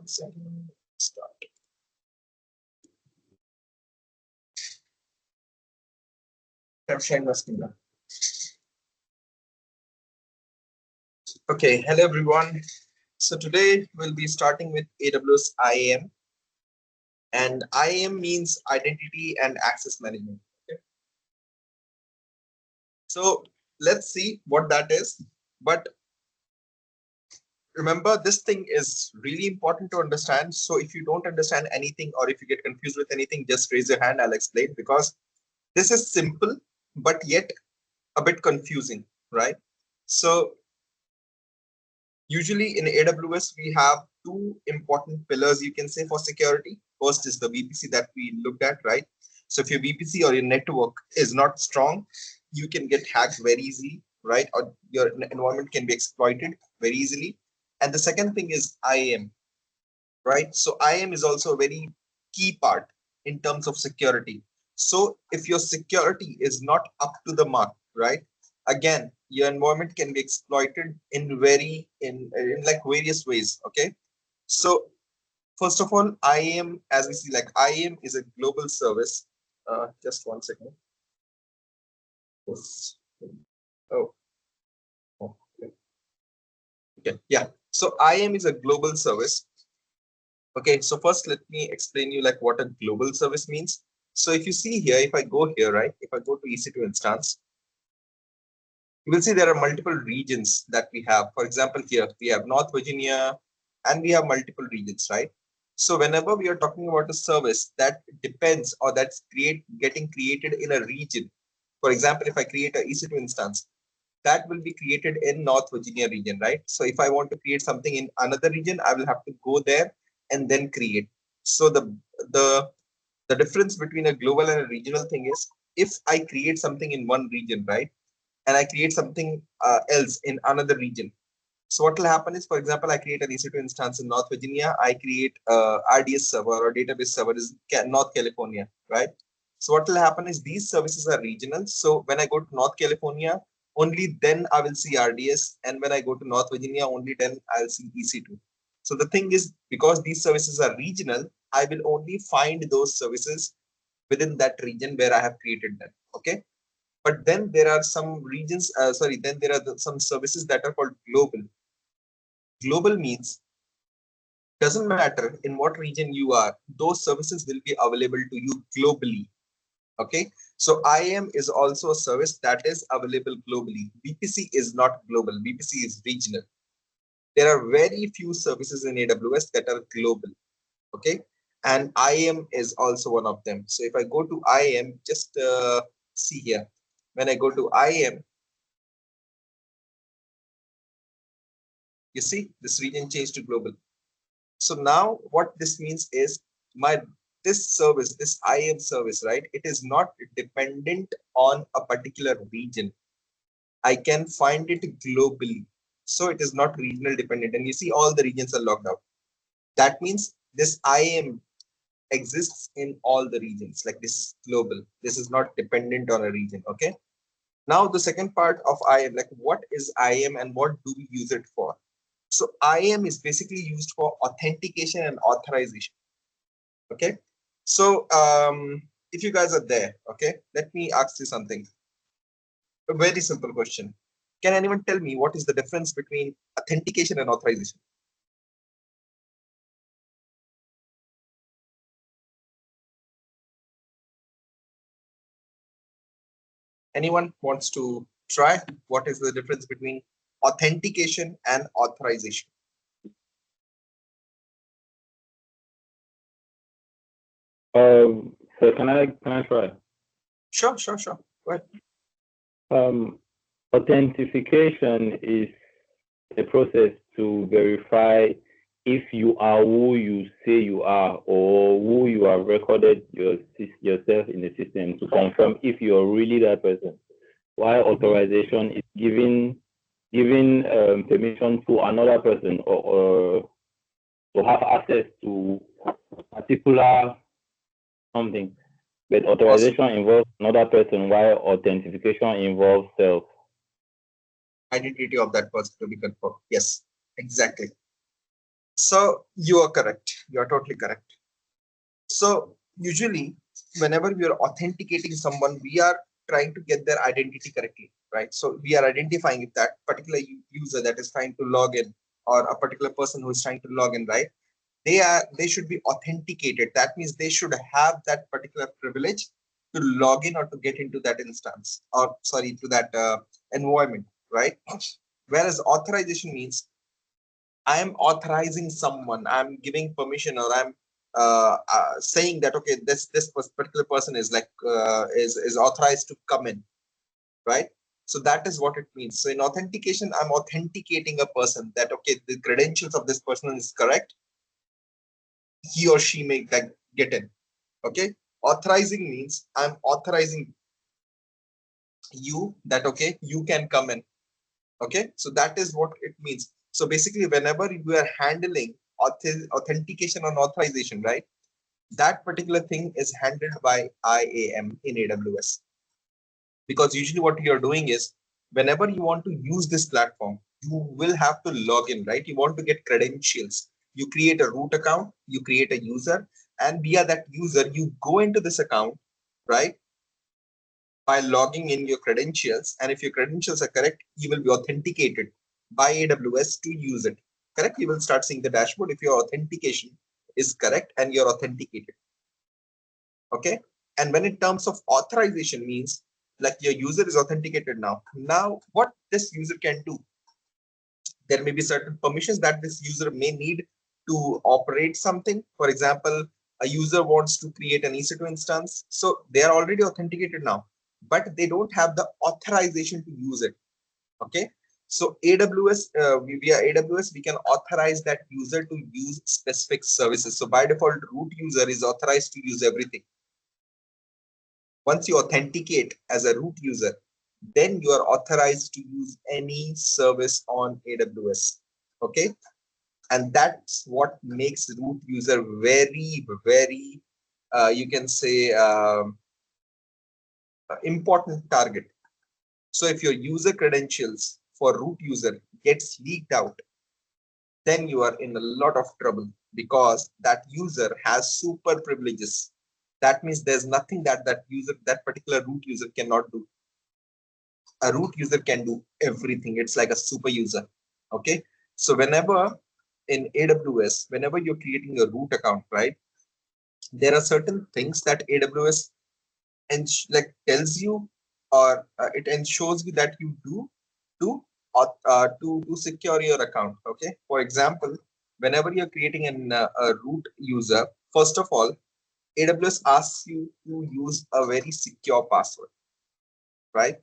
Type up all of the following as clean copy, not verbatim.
1 second. Start. I'm sharing my screen now. Okay, hello everyone. So today we'll be starting with AWS IAM, and IAM means Identity and Access Management. Okay. So let's see what that is. But remember, this thing is really important to understand. So if you don't understand anything or if you get confused with anything, just raise your hand. I'll explain, because this is simple but yet a bit confusing, right? So usually in AWS, we have two important pillars, you can say, for security. First is the VPC that we looked at, right? So if your VPC or your network is not strong, you can get hacked very easily, right? Or your environment can be exploited very easily. And the second thing is IAM, right? So IAM is also a very key part in terms of security. So if your security is not up to the mark, right? Again, your environment can be exploited in like various ways. Okay. So first of all, IAM, as we see, like IAM is a global service. Just 1 second. Oh, okay. Okay. Yeah. So IAM is a global service. Okay, so first let me explain you like what a global service means. So if you see here, if I go here, right, if I go to EC2 instance, you will see there are multiple regions that we have. For example, here we have North Virginia and we have multiple regions, right? So whenever we are talking about a service that depends or that's getting created in a region, for example, if I create a EC2 instance, that will be created in North Virginia region, right? So if I want to create something in another region, I will have to go there and then create. So the the difference between a global and a regional thing is, if I create something in one region, right, and I create something else in another region. So what will happen is, for example, I create an EC2 instance in North Virginia. I create a RDS server or database server in North California, right? So what will happen is these services are regional. So when I go to North California, only then I will see RDS, and when I go to North Virginia, only then I'll see EC2. So the thing is, because these services are regional, I will only find those services within that region where I have created them. Okay. But then there are some regions, then there are some services that are called global. Global means doesn't matter in what region you are, those services will be available to you globally. Okay. So IAM is also a service that is available globally. VPC is not global. VPC is regional. There are very few services in AWS that are global. Okay. And IAM is also one of them. So if I go to IAM, just see here, when I go to IAM, you see this region changed to global. So now what this means is this service, this IAM service, right? It is not dependent on a particular region. I can find it globally. So it is not regional dependent. And you see all the regions are logged out. That means this IAM exists in all the regions. Like this is global. This is not dependent on a region. Okay. Now the second part of IAM, like what is IAM and what do we use it for? So IAM is basically used for authentication and authorization. Okay. So if you guys are there, okay, let me ask you something. A very simple question. Can anyone tell me what is the difference between authentication and authorization? Anyone wants to try? What is the difference between authentication and authorization? So can I try? Sure. Go ahead. Authentication is a process to verify if you are who you say you are, or who you have recorded yourself in the system, to confirm if you're really that person. While authorization is giving permission to another person or to have access to particular something. But authorization involves another person, while authentication involves self. Identity of that person to be confirmed. Yes, exactly. So you are correct. You are totally correct. So usually, whenever we are authenticating someone, we are trying to get their identity correctly, right? So we are identifying if that particular user that is trying to log in, or a particular person who is trying to log in, right? They should be authenticated. That means they should have that particular privilege to log in or to get into that instance, or sorry, to that environment, right? Whereas authorization means I am authorizing someone, I'm giving permission, or I'm saying that okay, this particular person is like is authorized to come in, right? So that is what it means. So in authentication, I'm authenticating a person that okay, the credentials of this person is correct. He or she may like get in. Okay, authorizing means I'm authorizing you that okay, you can come in. Okay, so that is what it means. So basically, whenever you are handling authentication and authorization, right, that particular thing is handled by IAM in AWS. Because usually what you're doing is whenever you want to use this platform, you will have to log in, right? You want to get credentials. You create a root account, you create a user, and via that user, you go into this account, right? By logging in your credentials. And if your credentials are correct, you will be authenticated by AWS to use it. Correct? You will start seeing the dashboard if your authentication is correct and you're authenticated. Okay. And when in terms of authorization means like your user is authenticated now. Now, what this user can do, there may be certain permissions that this user may need to operate something. For example, a user wants to create an EC2 instance. So they are already authenticated now, but they don't have the authorization to use it. Okay. So AWS, via AWS, we can authorize that user to use specific services. So by default, root user is authorized to use everything. Once you authenticate as a root user, then you are authorized to use any service on AWS. Okay. And that's what makes root user very, very, you can say, important target. So if your user credentials for root user gets leaked out, then you are in a lot of trouble because that user has super privileges. That means there's nothing that that particular root user cannot do. A root user can do everything. It's like a super user. Okay. So whenever in AWS, whenever you're creating a root account, right, there are certain things that AWS and like tells you, or it ensures you that you do to to secure your account. Okay. For example, whenever you're creating a root user, first of all, AWS asks you to use a very secure password, right?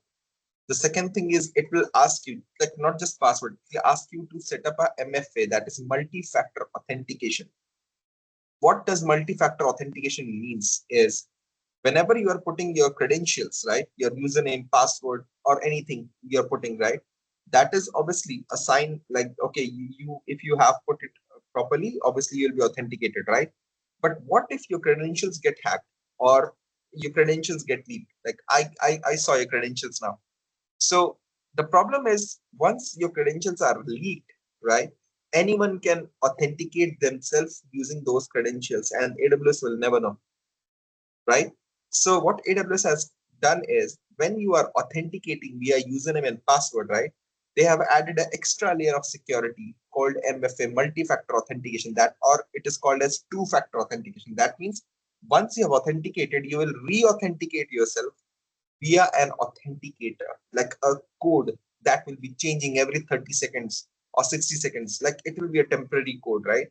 The second thing is it will ask you, like not just password, it will ask you to set up a MFA, that is multi-factor authentication. What does multi-factor authentication means is whenever you are putting your credentials, right, your username, password, or anything you're putting, right, that is obviously a sign like, okay, you if you have put it properly, obviously you'll be authenticated, right? But what if your credentials get hacked or your credentials get leaked? Like I saw your credentials now. So the problem is once your credentials are leaked, right? Anyone can authenticate themselves using those credentials and AWS will never know, right? So what AWS has done is when you are authenticating via username and password, right? They have added an extra layer of security called MFA, multi-factor authentication, that or it is called as two-factor authentication. That means once you have authenticated, you will re-authenticate yourself via an authenticator, like a code that will be changing every 30 seconds or 60 seconds. Like it will be a temporary code, right?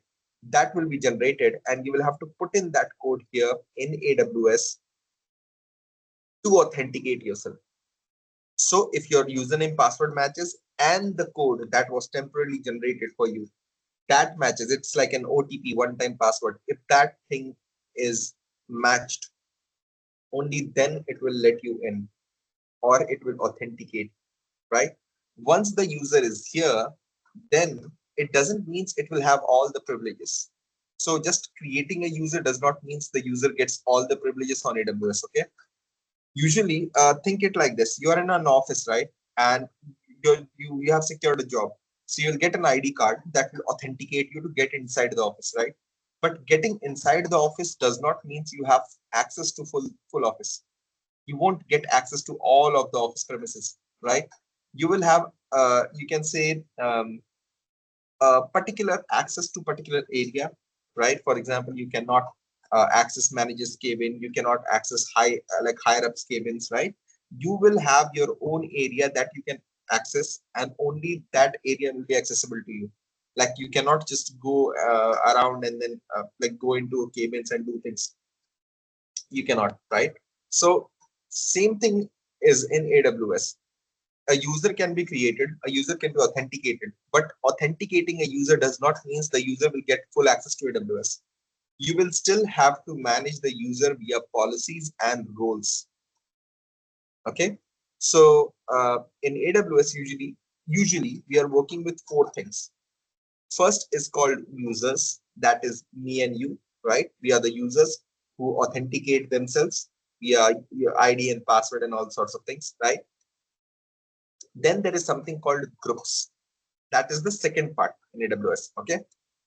That will be generated, and you will have to put in that code here in AWS to authenticate yourself. So if your username password matches and the code that was temporarily generated for you, that matches, it's like an OTP, one time password. If that thing is matched, only then it will let you in or it will authenticate, right? Once the user is here, then it doesn't mean it will have all the privileges. So just creating a user does not mean the user gets all the privileges on AWS. Okay. Usually, think it like this: you are in an office, right? And you have secured a job. So you'll get an ID card that will authenticate you to get inside the office, right? But getting inside the office does not mean you have access to full office. You won't get access to all of the office premises, right? You will have, you can say, particular access to particular area, right? For example, you cannot access managers cabin, you cannot access like higher ups cabins, right? You will have your own area that you can access, and only that area will be accessible to you. Like you cannot just go around and then like go into cabins and do things. You cannot, right? So same thing is in AWS. A user can be created, a user can be authenticated, but authenticating a user does not mean the user will get full access to AWS. You will still have to manage the user via policies and roles. Okay. So in AWS, usually we are working with four things. First is called users. That is me and you, right? We are the users who authenticate themselves via your ID and password and all sorts of things, right? Then there is something called groups. That is the second part in AWS. Okay.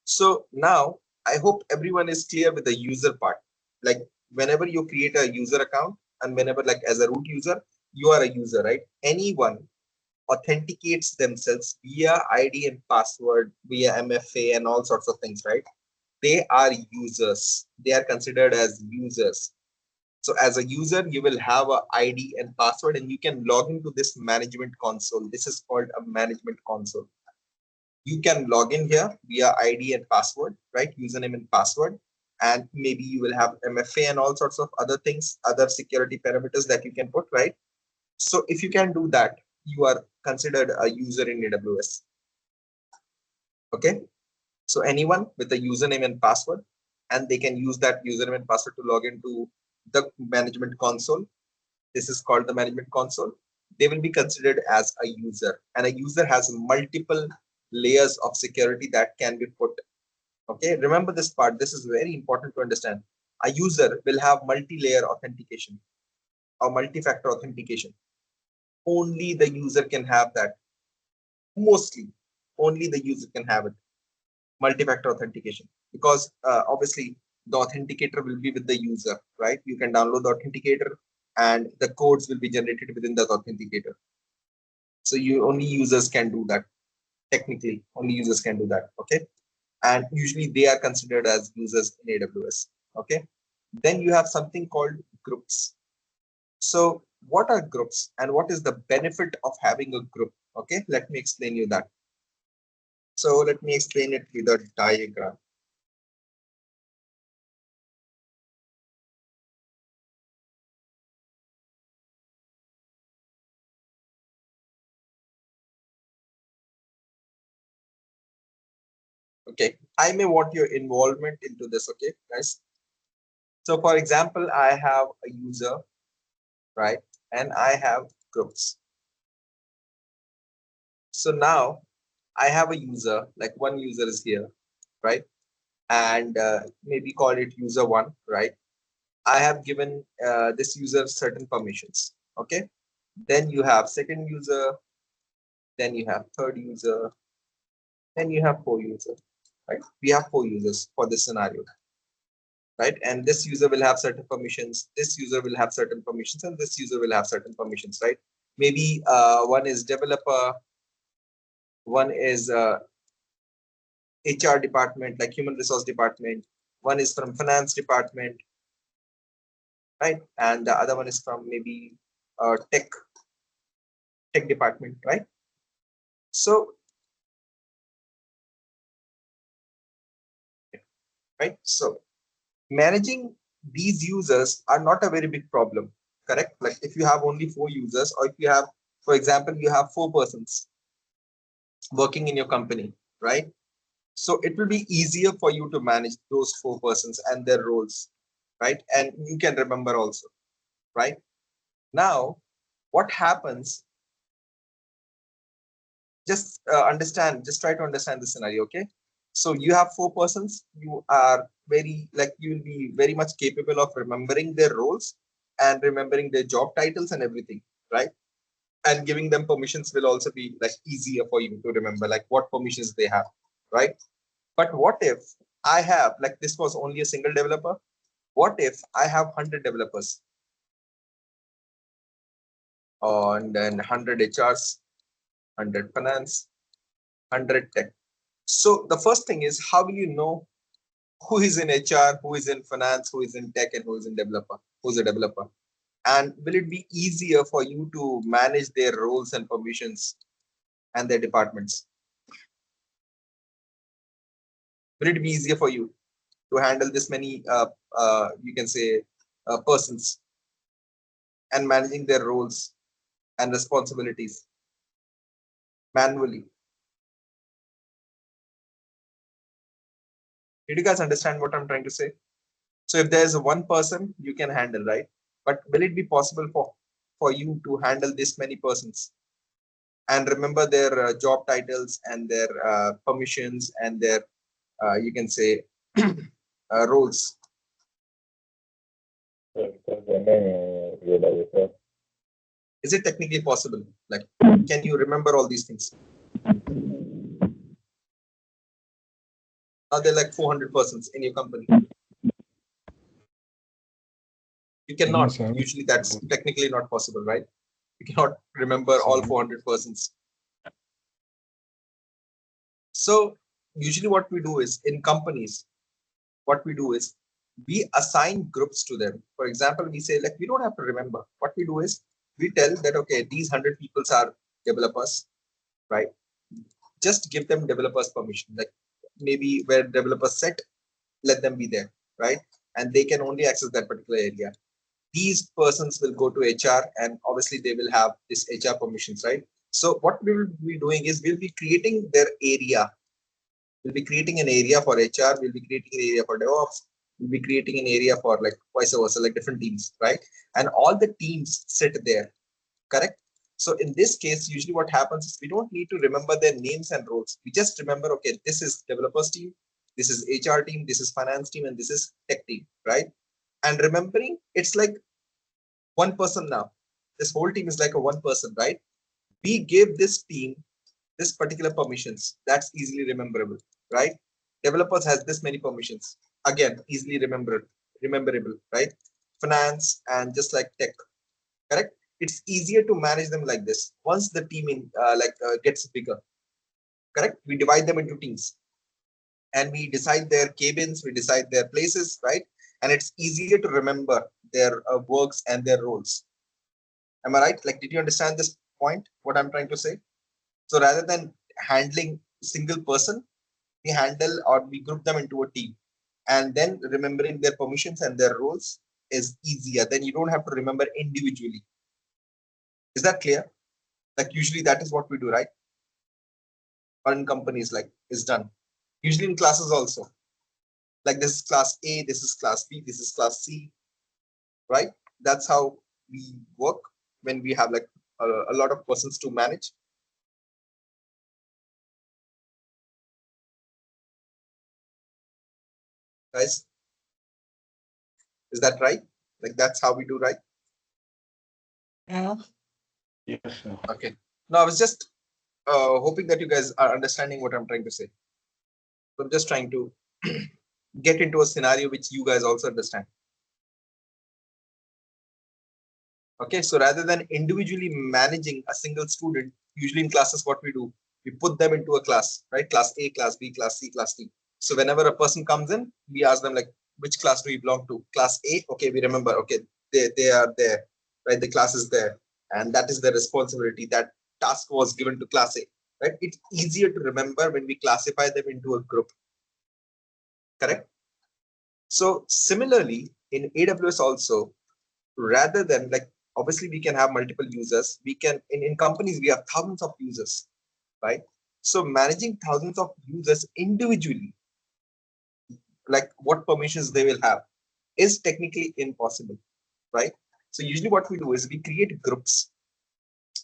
So now I hope everyone is clear with the user part. Like whenever you create a user account and whenever like as a root user, you are a user, right? Anyone authenticates themselves via ID and password, via MFA and all sorts of things, right? They are users. They are considered as users. So as a user, you will have a ID and password and you can log into this management console. This is called a management console. You can log in here via ID and password, right? Username and password. And maybe you will have MFA and all sorts of other things, other security parameters that you can put, right? So if you can do that, you are considered a user in AWS. Okay. So anyone with a username and password, and they can use that username and password to log into the management console. This is called the management console. They will be considered as a user, and a user has multiple layers of security that can be put. Okay, remember this part. This is very important to understand. A user will have multi-layer authentication or multi-factor authentication. Only the user can have that. Mostly, only the user can have it. Multi-factor authentication, because obviously the authenticator will be with the user, right? You can download the authenticator and the codes will be generated within the authenticator. So you only users can do that. Technically, only users can do that. Okay. And usually they are considered as users in AWS. Okay. Then you have something called groups. So what are groups and what is the benefit of having a group? Okay, let me explain you that. So let me explain it with a diagram. Okay, I may want your involvement into this. Okay, guys. So for example, I have a user, right? And I have groups. So now I have a user, like one user is here, right? And maybe call it user one, right? I have given this user certain permissions. Okay. Then you have second user, then you have third user, then you have four users, right? We have four users for this scenario, right? And this user will have certain permissions, this user will have certain permissions, and this user will have certain permissions, right? Maybe one is developer, one is HR department, like human resource department, one is from finance department, right? And the other one is from maybe tech department, right? So, right? So managing these users are not a very big problem, correct? Like if you have only four users, or if you have, for example, you have four persons working in your company, right? So it will be easier for you to manage those four persons and their roles, right? And you can remember also, right? Now, what happens, just try to understand the scenario, okay? So you have four persons, you are very, like, you will be very much capable of remembering their roles and remembering their job titles and everything, right? and giving them permissions will also be like easier for you to remember, like what permissions they have, right? But what if I have, like, this was only a single developer? What if I have 100 developers, and then 100 HRs, 100 finance, 100 tech? So the first thing is, how will you know who is in HR, who is in finance, who is in tech, and who is in developer, who's a developer? And will it be easier for you to manage their roles and permissions and their departments? Will it be easier for you to handle this many, you can say, persons, and managing their roles and responsibilities manually? Did you guys understand what I'm trying to say? So if there's one person you can handle, right? But will it be possible for you to handle this many persons and remember their job titles and their permissions and their, you can say, roles? Is it technically possible? Like, can you remember all these things? Are there like 400 persons in your company? You cannot. Usually that's technically not possible, right? You cannot remember all 400 persons. So usually what we do is, in companies, what we do is we assign groups to them. For example, we say, like, we don't have to remember. What we do is we tell that, okay, these 100 people are developers, right? Just give them developers permission. Like, maybe where developers set, let them be there, right? And they can only access that particular area. These persons will go to HR, and obviously they will have this HR permissions, right? So what we will be doing is we'll be creating their area. We'll be creating an area for HR. We'll be creating an area for DevOps. We'll be creating an area for, like, vice versa, like different teams, right? And all the teams sit there, correct? So in this case, usually what happens is we don't need to remember their names and roles. We just remember, okay, this is developers team, this is HR team, this is finance team, and this is tech team, right? And remembering, it's like one person now. This whole team is like a one person, right? We give this team this particular permissions. That's easily rememberable, right? Developers has this many permissions. Again, easily rememberable, right? Finance and just like tech, correct? It's easier to manage them like this. Once the team gets bigger, correct? We divide them into teams and we decide their cabins, we decide their places, right? And it's easier to remember their works and their roles. Am I right? Like, did you understand this point? What I'm trying to say? So rather than handling single person, we handle or we group them into a team, and then remembering their permissions and their roles is easier. Then you don't have to remember individually. Is that clear? Like, usually that is what we do, right? Or in companies, like, is done. Usually in classes also. Like, this is class A, this is class B, this is class C, right? That's how we work when we have like a lot of persons to manage. Guys, is that right? Like, that's how we do, right? Yeah. Yes, sir. Okay. No, I was just hoping that you guys are understanding what I'm trying to say. So I'm just trying to get into a scenario which you guys also understand. Okay, so rather than individually managing a single student, usually in classes, what we do, we put them into a class, right? Class A, class B, class C, class D. So whenever a person comes in, we ask them, like, which class do you belong to? Class A. Okay, we remember. Okay, they are there, right? The class is there, and that is the responsibility. That task was given to class A, right? It's easier to remember when we classify them into a group, correct? So similarly, in AWS also, rather than, like, obviously we can have multiple users, we can in companies we have thousands of users, right? So managing thousands of users individually, like what permissions they will have, is technically impossible, right? So usually what we do is we create groups.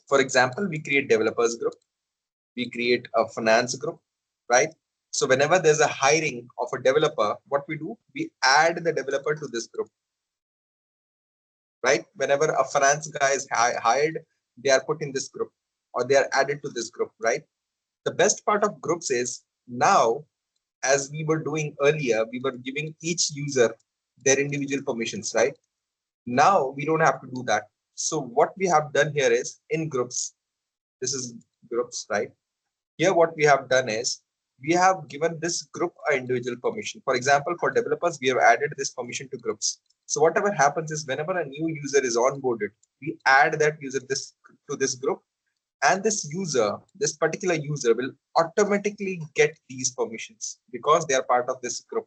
For example, we create developers group, we create a finance group, right? So whenever there's a hiring of a developer, what we do, we add the developer to this group, right? Whenever a finance guy is hired, they are put in this group or they are added to this group, right? The best part of groups is now, as we were doing earlier, we were giving each user their individual permissions, right? Now we don't have to do that. So what we have done here is in groups, this is groups, right? Here what we have done is we have given this group an individual permission. For example, for developers, we have added this permission to groups. So whatever happens is whenever a new user is onboarded, we add that user this to this group, and this particular user will automatically get these permissions because they are part of this group.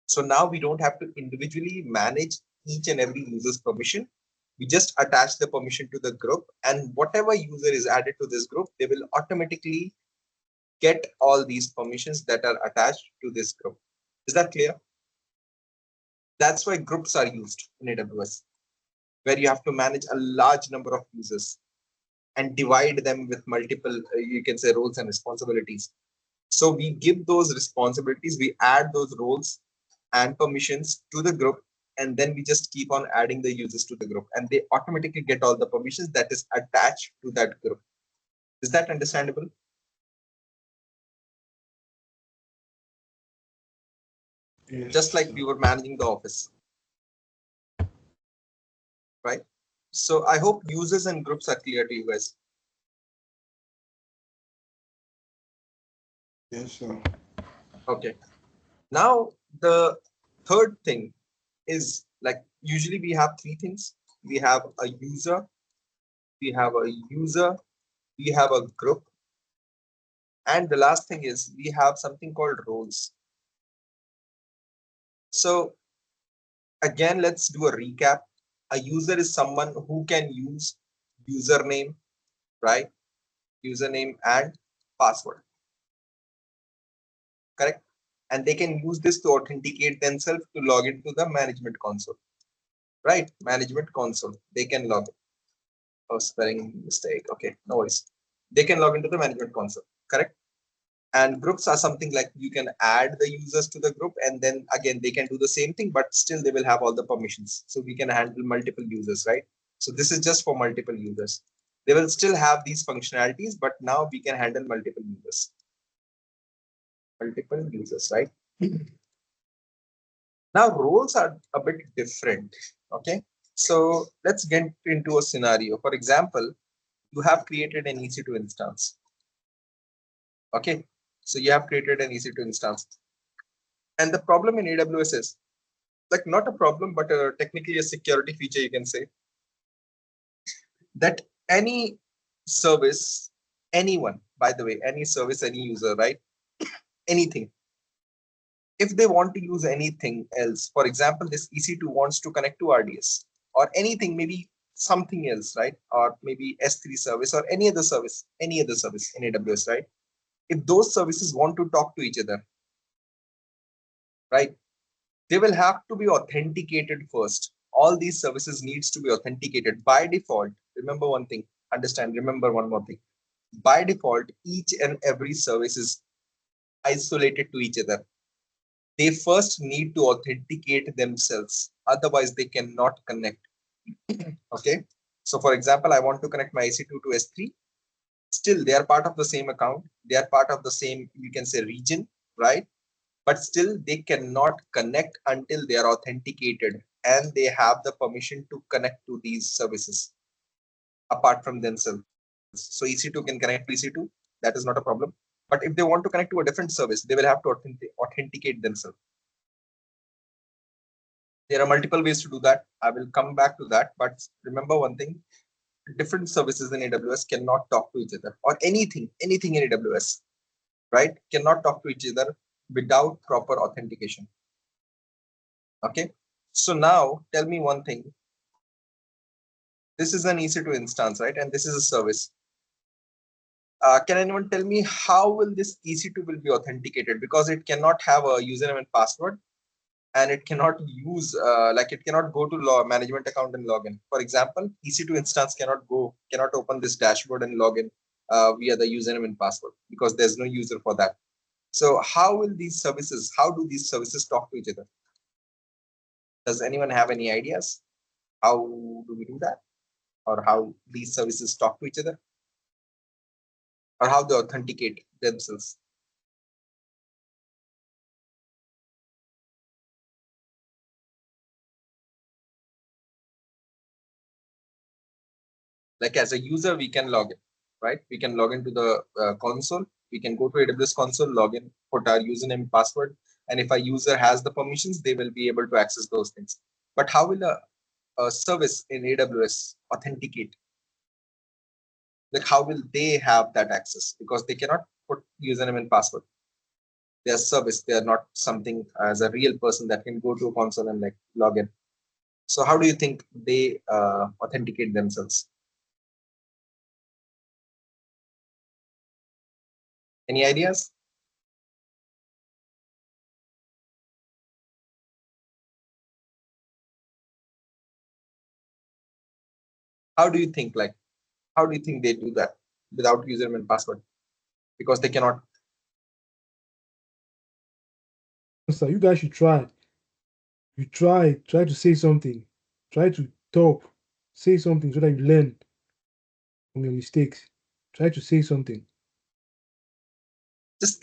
So now we don't have to individually manage each and every user's permission. We just attach the permission to the group, and whatever user is added to this group, they will automatically get all these permissions that are attached to this group. Is that clear? That's why groups are used in AWS, where you have to manage a large number of users and divide them with multiple, you can say, roles and responsibilities. So we give those responsibilities, we add those roles and permissions to the group, and then we just keep on adding the users to the group, and they automatically get all the permissions that is attached to that group. Is that understandable? Yes. Just like we were managing the office, right? So I hope users and groups are clear to you guys. Yes, sir. Okay. Now the third thing is, like, usually we have three things. We have a user, we have a user, we have a group, and the last thing is we have something called roles. So again, let's do a recap. A user is someone who can use username, right? Username and password, correct? And they can use this to authenticate themselves to log into the management console, right? Management console, they can log in. Oh, spelling mistake. Okay, no worries. They can log into the management console, correct? And groups are something like you can add the users to the group, and then again they can do the same thing, but still they will have all the permissions. So we can handle multiple users, right? So this is just for multiple users. They will still have these functionalities, but now we can handle multiple users. Multiple users, right? Now roles are a bit different. Okay. So let's get into a scenario. For example, you have created an EC2 instance. Okay. So you have created an EC2 instance. And the problem in AWS is, like, not a problem, but technically a security feature, you can say, that any service, anyone, by the way, any service, any user, right? Anything. If they want to use anything else, for example, this EC2 wants to connect to RDS or anything, maybe something else, right? Or maybe S3 service or any other service in AWS, right? If those services want to talk to each other, right, they will have to be authenticated first. All these services needs to be authenticated by default. Remember one thing, remember one more thing. By default, each and every service is isolated to each other. They first need to authenticate themselves. Otherwise, they cannot connect. Okay. So for example, I want to connect my EC2 to S3. Still, they are part of the same account. They are part of the same, you can say, region, right? But still they cannot connect until they are authenticated and they have the permission to connect to these services apart from themselves. So EC2 can connect to EC2, that is not a problem. But if they want to connect to a different service, they will have to authenticate themselves. There are multiple ways to do that. I will come back to that. But remember one thing, different services in AWS cannot talk to each other, or anything in AWS, right? Cannot talk to each other without proper authentication. Okay. So now tell me one thing. This is an EC2 instance, right? And this is a service. Can anyone tell me how will this EC2 will be authenticated? Because it cannot have a username and password, and it cannot use, it cannot go to management account and log in. For example, EC2 instance cannot open this dashboard and log in via the username and password because there's no user for that. So how do these services talk to each other? Does anyone have any ideas? How do we do that? or how these services talk to each other, or how they authenticate themselves? Like as a user, we can log in, right? We can log into the console. We can go to AWS console, log in, put our username and password. And if a user has the permissions, they will be able to access those things. But how will a service in AWS authenticate? Like how will they have that access? Because they cannot put username and password. They are service. They are not something as a real person that can go to a console and like log in. So how do you think they authenticate themselves? Any ideas? How do you think like how do you think they do that without username and password? Because they cannot. So you guys should try. You try to say something. Try to talk. Say something so that you learn from your mistakes. Try to say something. Just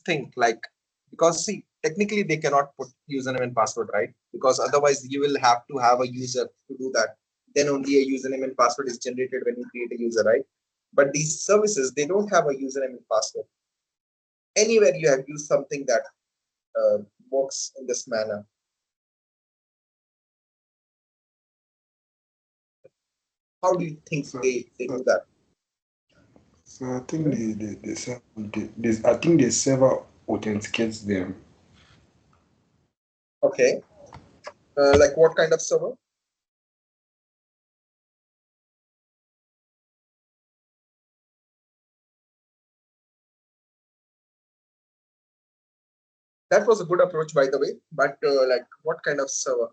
think like, because see, technically they cannot put username and password, right? Because otherwise you will have to have a user to do that. Then only a username and password is generated when you create a user, right? But these services, they don't have a username and password. Anywhere you have used something that uh, works in this manner. How do you think So, they so, do that? so I think I think the server authenticates them. Okay. Like what kind of server? That was a good approach, by the way. But like, what kind of server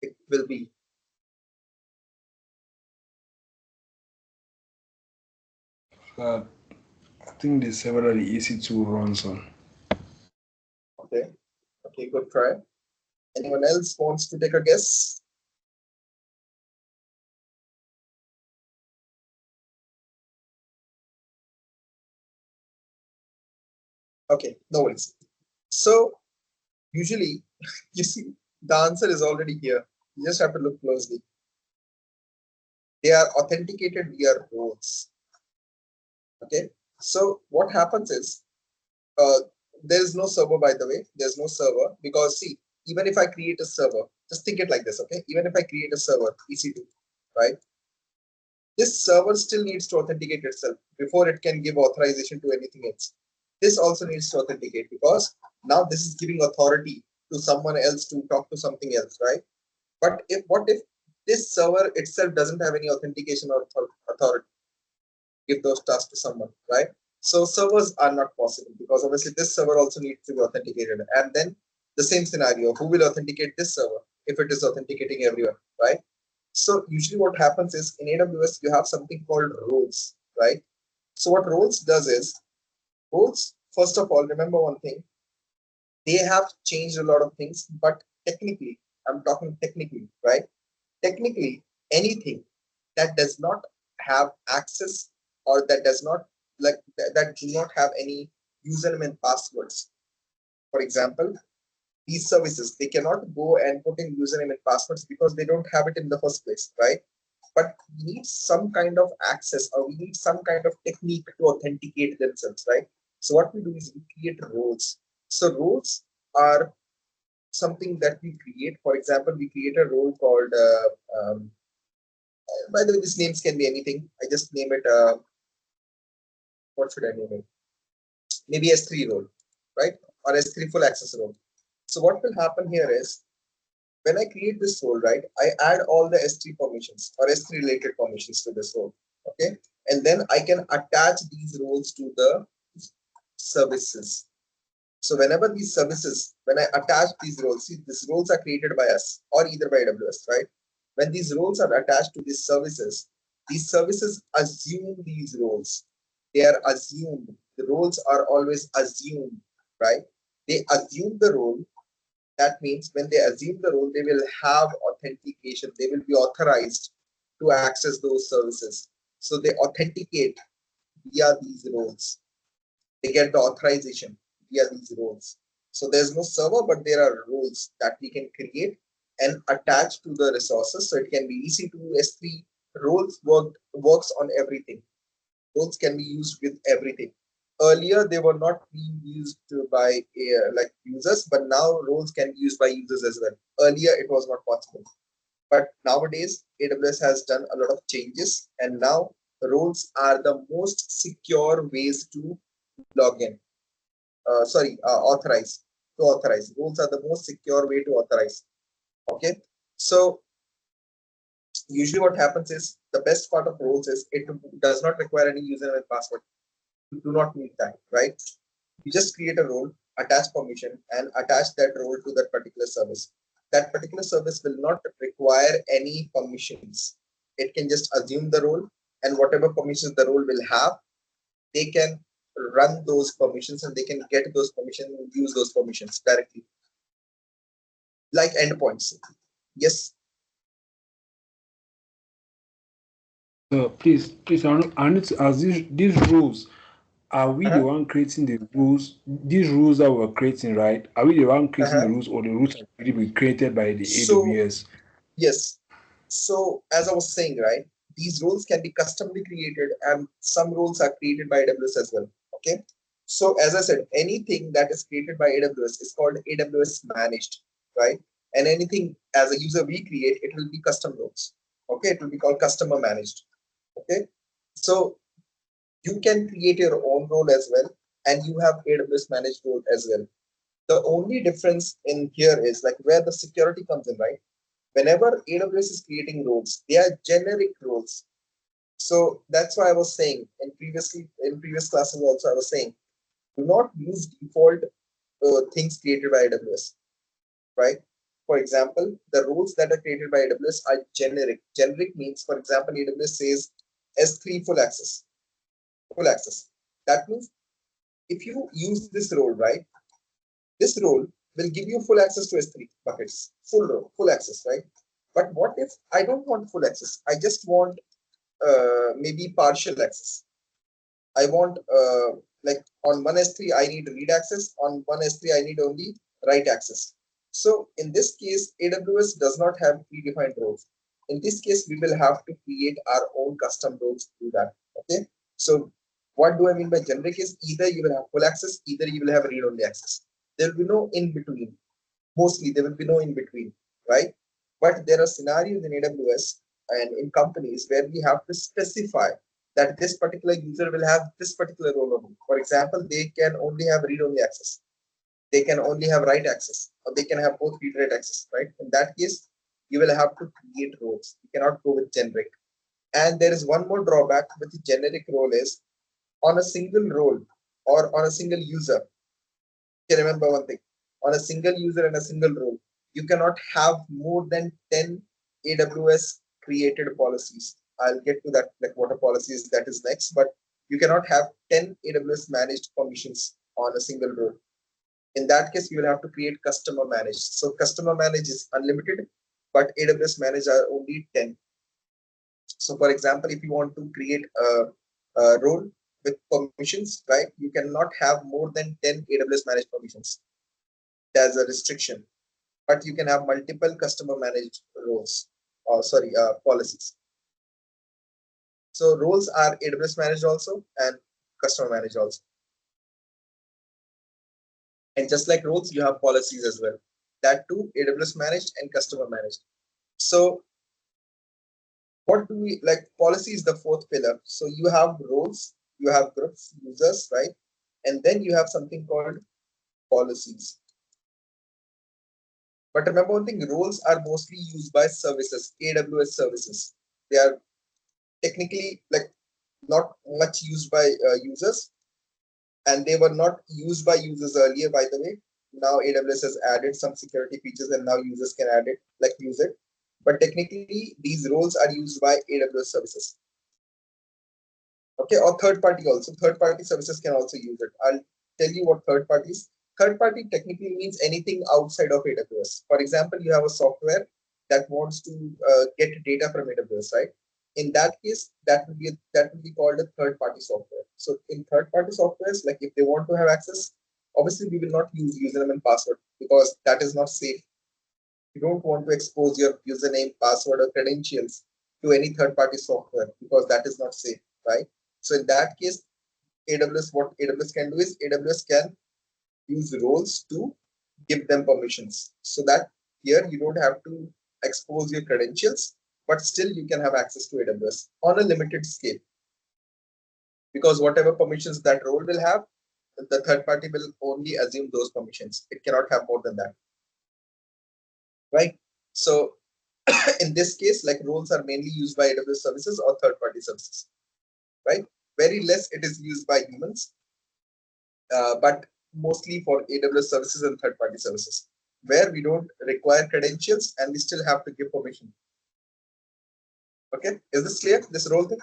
it will be? Uh, I think the server that EC2 runs on. Okay. Okay, good try. Anyone else wants to take a guess? Okay, no worries. So usually, you see, the answer is already here. You just have to look closely. They are authenticated via roles. Okay. So what happens is, uh, there is no server, by the way. There's no server because see, even if I create a server, just think it like this, okay? Even if I create a server, EC2, right? This server still needs to authenticate itself before it can give authorization to anything else. This also needs to authenticate because now this is giving authority to someone else to talk to something else, right? But if what if this server itself doesn't have any authentication or authority to give those tasks to someone, right? So servers are not possible because obviously this server also needs to be authenticated. And then the same scenario, who will authenticate this server if it is authenticating everyone, right? So usually what happens is in AWS you have something called roles, right? So what roles does is roles, first of all, remember one thing, they have changed a lot of things, but technically, I'm talking technically, right? Technically, anything that does not have access or that does not that do not have any username and passwords. For example, these services, they cannot go and put in username and passwords because they don't have it in the first place, right? But we need some kind of access or we need some kind of technique to authenticate themselves, right? So what we do is we create roles. So roles are something that we create. For example, we create a role called by the way, these names can be anything. I just name it what should I name it? Maybe S3 role, right? Or S3 full access role. So what will happen here is when I create this role, right, I add all the S3 permissions or S3 related permissions to this role. Okay. And then I can attach these roles to the services. So whenever these services, when I attach these roles, see these roles are created by us or either by AWS, right? When these roles are attached to these services assume these roles. They are assumed. The roles are always assumed, right? They assume the role. That means when they assume the role, they will have authentication. They will be authorized to access those services. So they authenticate via these roles. They get the authorization via these roles. So there's no server, but there are roles that we can create and attach to the resources. So it can be EC2, S3. Works on everything. Roles can be used with everything. Earlier, they were not being used by like users, but now roles can be used by users as well. Earlier, it was not possible. But nowadays, AWS has done a lot of changes, and now roles are the most secure ways to log in. Authorize. To authorize. Roles are the most secure way to authorize. Okay. So usually what happens is the best part of roles is it does not require any username and password. You do not need that, right? You just create a role, attach permission, and attach that role to that particular service. That particular service will not require any permissions. It can just assume the role, and whatever permissions the role will have, they can run those permissions and they can get those permissions and use those permissions directly, like endpoints. Yes. Please, I need to ask these rules. Are we the Uh-huh. one creating the rules? These rules that we're creating, right? Are we the one creating the Uh-huh. rules, or the rules have already been created by the So AWS? yes. So as I was saying, right, these roles can be customly created and some roles are created by AWS as well. Okay. So as I said, anything that is created by AWS is called AWS managed, right? And anything as a user we create, it will be custom roles. Okay. It will be called customer managed. Okay. So you can create your own role as well, and you have AWS managed role as well. The only difference in here is like where the security comes in, right? Whenever AWS is creating roles, they are generic roles. So that's why I was saying in previous classes also I was saying, do not use default things created by AWS, right? For example, the roles that are created by AWS are generic. Generic means, for example, AWS says S3 full access. Full access. That means if you use this role, right? This role will give you full access to S3 buckets, full role, full access, right? But what if I don't want full access? I just want maybe partial access. I want like on one S3 I need read access, on one S3 I need only write access. So in this case, AWS does not have predefined roles. In this case, we will have to create our own custom roles to do that. Okay. So what do I mean by generic is either you will have full access, either you will have read only access. There will be no in between. Mostly there will be no in between, right? But there are scenarios in AWS and in companies where we have to specify that this particular user will have this particular role only. For example, they can only have read-only access. They can only have write access, or they can have both read-write access, right? In that case, you will have to create roles. You cannot go with generic. And there is one more drawback with the generic role is on a single role or on a single user, can remember one thing, on a single user and a single role, you cannot have more than 10 AWS created policies. I'll get to that, like what a policy is, that is next, but you cannot have 10 AWS managed permissions on a single role. In that case, you will have to create customer managed. So customer managed is unlimited, but AWS managed are only 10. So for example, if you want to create a role with permissions, right, you cannot have more than 10 AWS managed permissions. There's a restriction, but you can have multiple customer managed roles or policies. So roles are AWS managed also and customer managed also. And just like roles, you have policies as well. That too, AWS managed and customer managed. So what do we like? Policy is the fourth pillar. So you have roles, you have groups, users, right? And then you have something called policies. But remember one thing, roles are mostly used by services, AWS services. They are technically like not much used by users, and they were not used by users earlier, by the way. Now AWS has added some security features and now users can add it, like use it. But technically these roles are used by AWS services. Okay, or third party also. Third party services can also use it. I'll tell you what third parties. Third party technically means anything outside of AWS. For example, you have a software that wants to get data from AWS, right? in that case, that would be called a third-party software. So in third-party softwares, like if they want to have access, obviously we will not use username and password because that is not safe. You don't want to expose your username, password, or credentials to any third-party software because that is not safe, right? So in that case, what AWS can do is AWS can use roles to give them permissions so that here you don't have to expose your credentials, but still you can have access to AWS on a limited scale because whatever permissions that role will have, the third party will only assume those permissions. It cannot have more than that, right? So in this case, like roles are mainly used by AWS services or third party services, right? Very less it is used by humans, but mostly for AWS services and third party services where we don't require credentials and we still have to give permission. Okay, is this clear? This role thing?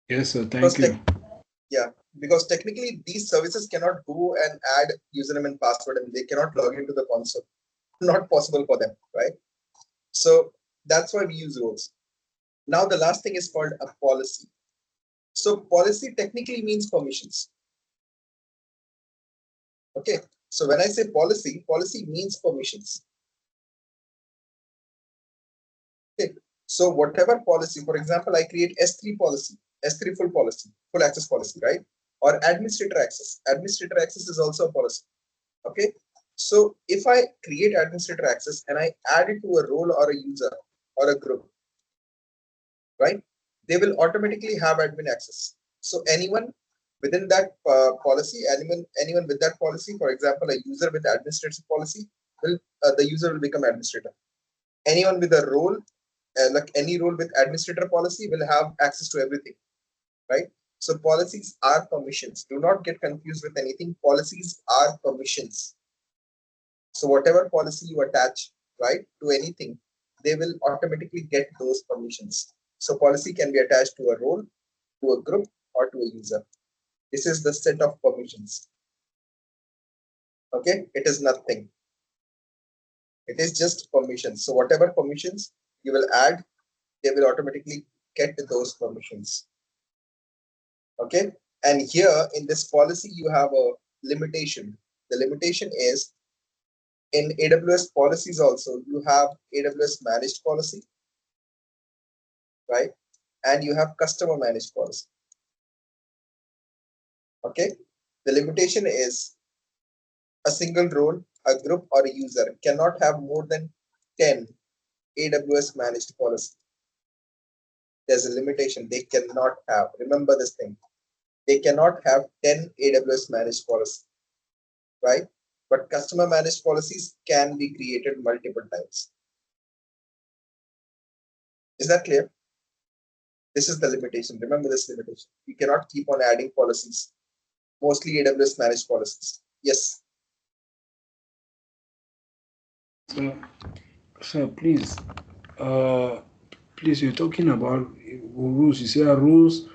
Yes, sir. Because Thank you. yeah, because technically these services cannot go and add username and password and they cannot log into the console. Not possible for them, right? So that's why we use roles. Now the last thing is called a policy. So policy technically means permissions. Okay, so when I say policy, policy means permissions. Okay, so whatever policy, for example, I create S3 policy, S3 full policy, full access policy, right? Or administrator access. Administrator access is also a policy. Okay, so if I create administrator access and I add it to a role or a user or a group, right? They will automatically have admin access. So anyone within that policy, anyone with that policy, for example, a user with administrative policy, will the user will become administrator. Anyone with a role, like any role with administrator policy, will have access to everything, right? So policies are permissions. Do not get confused with anything. Policies are permissions. So whatever policy you attach, right, to anything, they will automatically get those permissions. So policy can be attached to a role, to a group, or to a user. This is the set of permissions. Okay, it is nothing. It is just permissions. So whatever permissions you will add, they will automatically get those permissions. Okay, and here in this policy, you have a limitation. The limitation is in AWS policies also, you have AWS managed policy, right? And you have customer managed policy. Okay, the limitation is a single role, a group, or a user cannot have more than 10 AWS managed policy. There's a limitation. They cannot have. Remember this thing. They cannot have 10 AWS managed policy, right? But customer managed policies can be created multiple times. Is that clear? This is the limitation. Remember this limitation. You cannot keep on adding policies, mostly AWS managed policies. Yes. So, please, uh, please, you're talking about rules. You say rules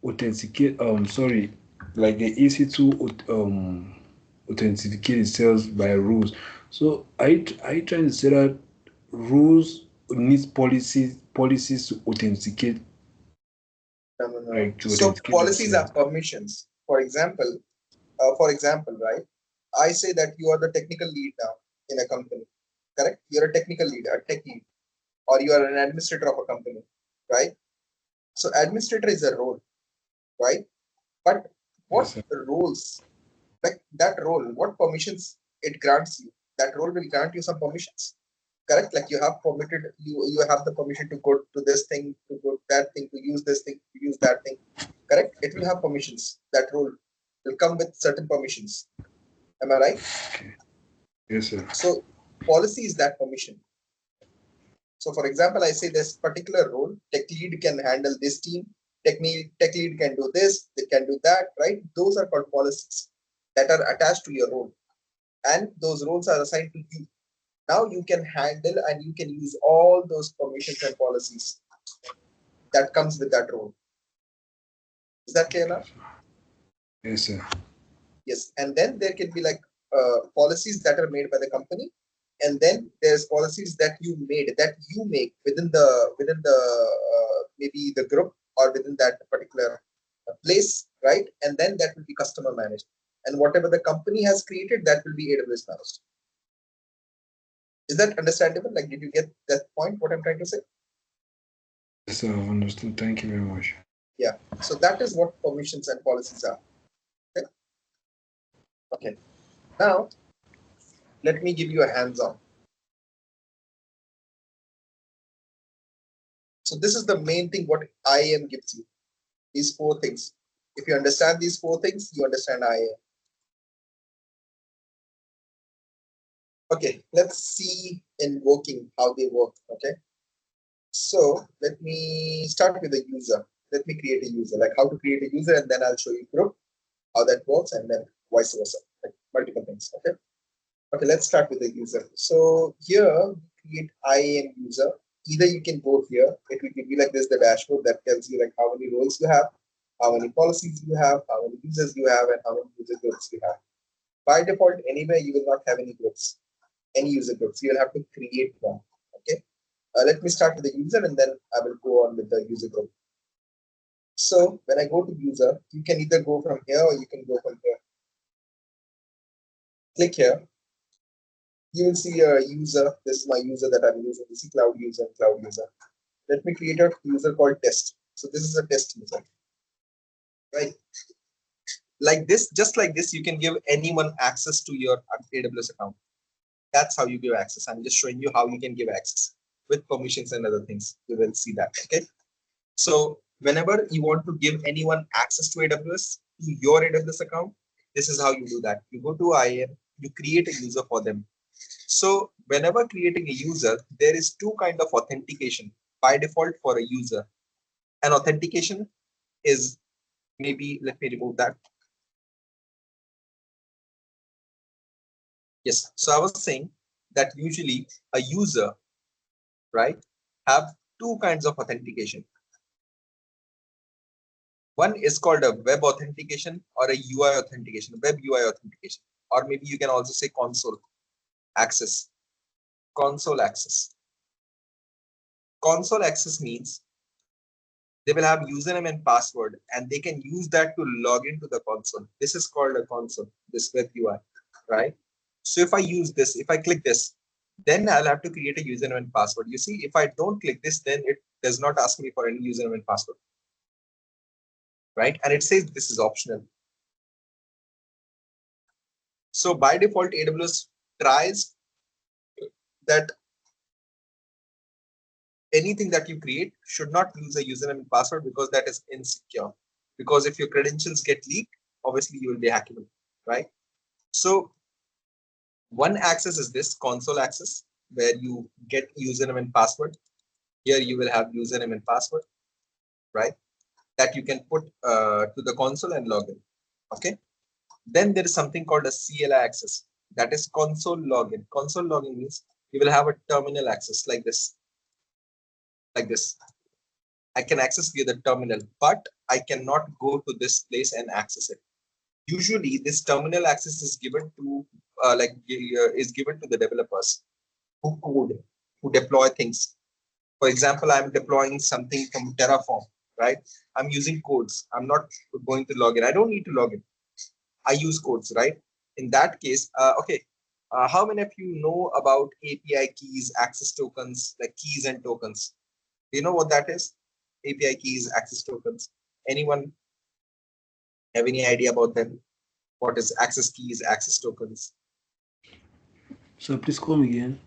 authenticate. Sorry, like the EC2 authenticate itself by rules. So, are you trying to say that rules needs policies to authenticate, No. like to So authenticate policies are themselves? permissions. For example, right? I say that you are the technical lead now in a company. Correct? You're a technical lead, a tech lead, or you are an administrator of a company, right? So administrator is a role, right? But Yes, what sir. roles, like that role, what permissions it grants you? That role will grant you some permissions, correct? Like you have permitted, you have the permission to go to this thing, to go to that thing, to use this thing, to use that thing, correct? It will have permissions. That role will come with certain permissions. Am I right? Yes, sir. So policy is that permission. So for example, I say this particular role, tech lead can handle this team, tech lead can do this, they can do that, right? Those are called policies that are attached to your role. And those roles are assigned to you. Now you can handle and you can use all those permissions and policies that comes with that role. Is that clear now? Yes, sir. Yes. And then there can be like policies that are made by the company and then there's policies that you make within the maybe the group or within that particular place, right? And then that will be customer managed, and whatever the company has created, that will be AWS managed. Is that understandable? Like, did you get that point? What I'm trying to say? Yes, I've understood. Thank you very much. Yeah. So that is what permissions and policies are. Okay. Okay. Now, let me give you a hands-on. So this is the main thing what IAM gives you. These four things. If you understand these four things, you understand IAM. Okay, let's see in working how they work. Okay. So let me start with a user. Let me create a user, like how to create a user, and then I'll show you group, how that works, and then vice versa, like multiple things. Okay. Okay, let's start with the user. So here we create IAM user. Either you can go here, it will give you like this the dashboard that tells you like how many roles you have, how many policies you have, how many users you have, and how many user groups you have. By default, anywhere you will not have any groups, any user groups. You will have to create one. Okay. Let me start with the user and then I will go on with the user group. So when I go to user, you can either go from here or you can go from here. Click here. You will see a user. This is my user that I'm using. This is cloud user and cloud user. Let me create a user called test. So this is a test user, right? Like this, just like this, you can give anyone access to your AWS account. That's how you give access. I'm just showing you how you can give access with permissions and other things. You will see that. Okay. So whenever you want to give anyone access to AWS, to your AWS account, this is how you do that. You go to IAM, you create a user for them. So whenever creating a user, there is two kind of authentication by default for a user. An authentication is maybe, let me remove that. Yes. So I was saying that usually a user, right, have two kinds of authentication. One is called a web authentication or a UI authentication, web UI authentication, or maybe you can also say console access. Console access. Console access means they will have username and password and they can use that to log into the console. This is called a console, this web UI, right? So if I use this, if I click this, then I'll have to create a username and password. You see, if I don't click this, then it does not ask me for any username and password, right? And it says this is optional. So by default, AWS tries that anything that you create should not use a username and password because that is insecure. Because if your credentials get leaked, obviously you will be hackable, right? So one access is this console access where you get username and password. Here you will have username and password, right? That you can put to the console and log in. Okay. Then there is something called a CLI access. That is console login. Console login means you will have a terminal access like this. Like this. I can access via the terminal, but I cannot go to this place and access it. Usually, this terminal access is given to is given to the developers who code, who deploy things. For example, I'm deploying something from Terraform, right? I'm using codes. I'm not going to log in. I don't need to log in. I use codes, right? In that case, okay. How many of you know about API keys, access tokens, like keys and tokens? Do you know what that is? API keys, access tokens. Anyone have any idea about them? What is access keys, access tokens? So please come again.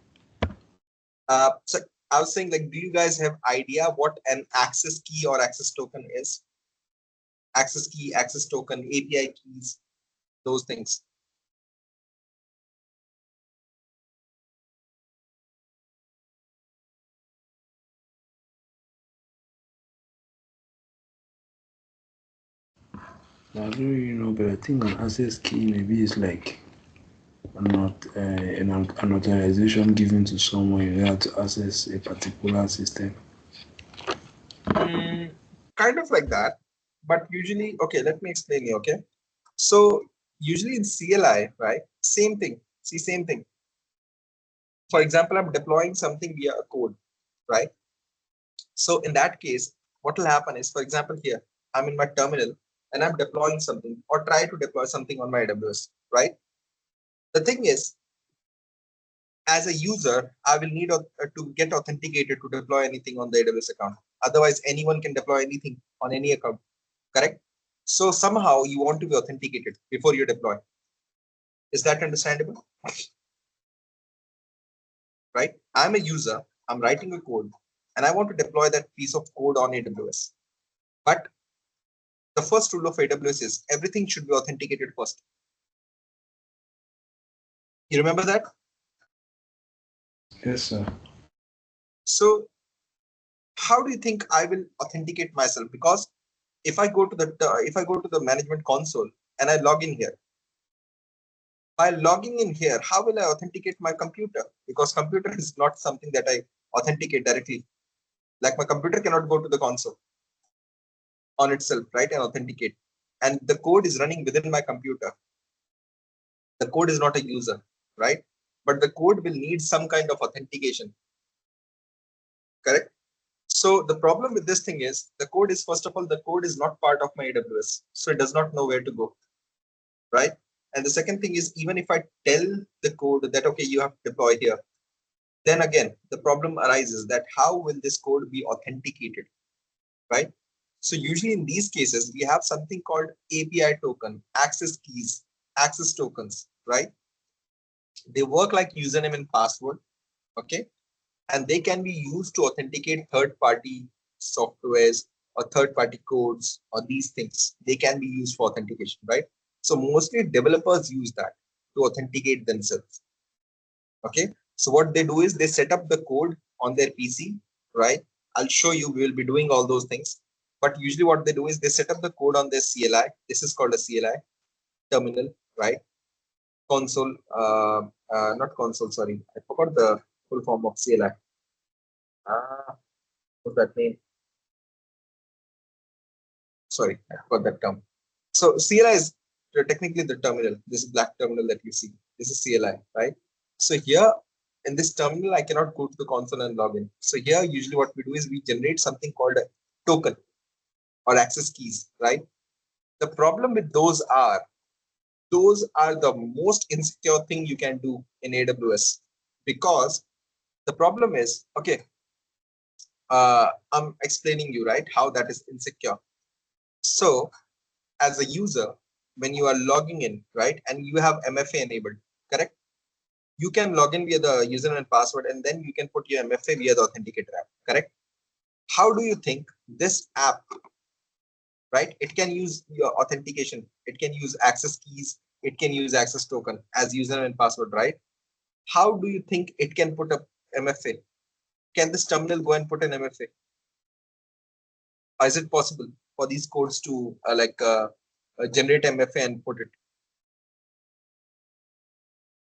So I was saying, like, do you guys have idea what an access key or access token is? Access key, access token, API keys, those things. I don't really know, but I think an access key maybe is like an authorization given to someone in order to access a particular system. Kind of like that, but usually, okay, let me explain you, okay? So usually in CLI, right, same thing, see, same thing. For example, I'm deploying something via a code, right? So in that case, what will happen is, for example, here, I'm in my terminal and I'm deploying something or try to deploy something on my AWS, right? The thing is, as a user, I will need to get authenticated to deploy anything on the AWS account. Otherwise, anyone can deploy anything on any account, correct? So somehow you want to be authenticated before you deploy. Is that understandable? Right? I'm a user, I'm writing a code, and I want to deploy that piece of code on AWS. But the first rule of AWS is everything should be authenticated first. You remember that? Yes, sir. So how do you think I will authenticate myself? Because if I go to the management console and I log in here, by logging in here, how will I authenticate my computer? Because computer is not something that I authenticate directly. Like my computer cannot go to the console on itself, right, and authenticate. And the code is running within my computer. The code is not a user, right? But the code will need some kind of authentication, correct? So the problem with this thing is the code is, first of all, the code is not part of my AWS. So it does not know where to go, right? And the second thing is, even if I tell the code that, okay, you have to deploy here, then again, the problem arises that how will this code be authenticated, right? So usually in these cases, we have something called API token, access keys, access tokens, right? They work like username and password, okay? And they can be used to authenticate third-party softwares or third-party codes or these things. They can be used for authentication, right? So mostly developers use that to authenticate themselves, okay? So what they do is they set up the code on their PC, right? I'll show you, we will be doing all those things. But usually what they do is they set up the code on their CLI. This is called a CLI, terminal, right? Console, not console, sorry. I forgot the full form of CLI. What's that name? Sorry, I forgot that term. So CLI is technically the terminal. This is black terminal that you see. This is CLI, right? So here in this terminal, I cannot go to the console and log in. So here, usually what we do is we generate something called a token or access keys, right? The problem with those are the most insecure thing you can do in AWS, because the problem is, okay, I'm explaining you, right, how that is insecure. So as a user, when you are logging in, right, and you have MFA enabled, correct? You can log in via the username and password, and then you can put your MFA via the authenticator app, correct? How do you think this app, right, it can use your authentication, it can use access keys, it can use access token as username and password, right? How do you think it can put a MFA? Can this terminal go and put an MFA? Or is it possible for these codes to generate MFA and put it?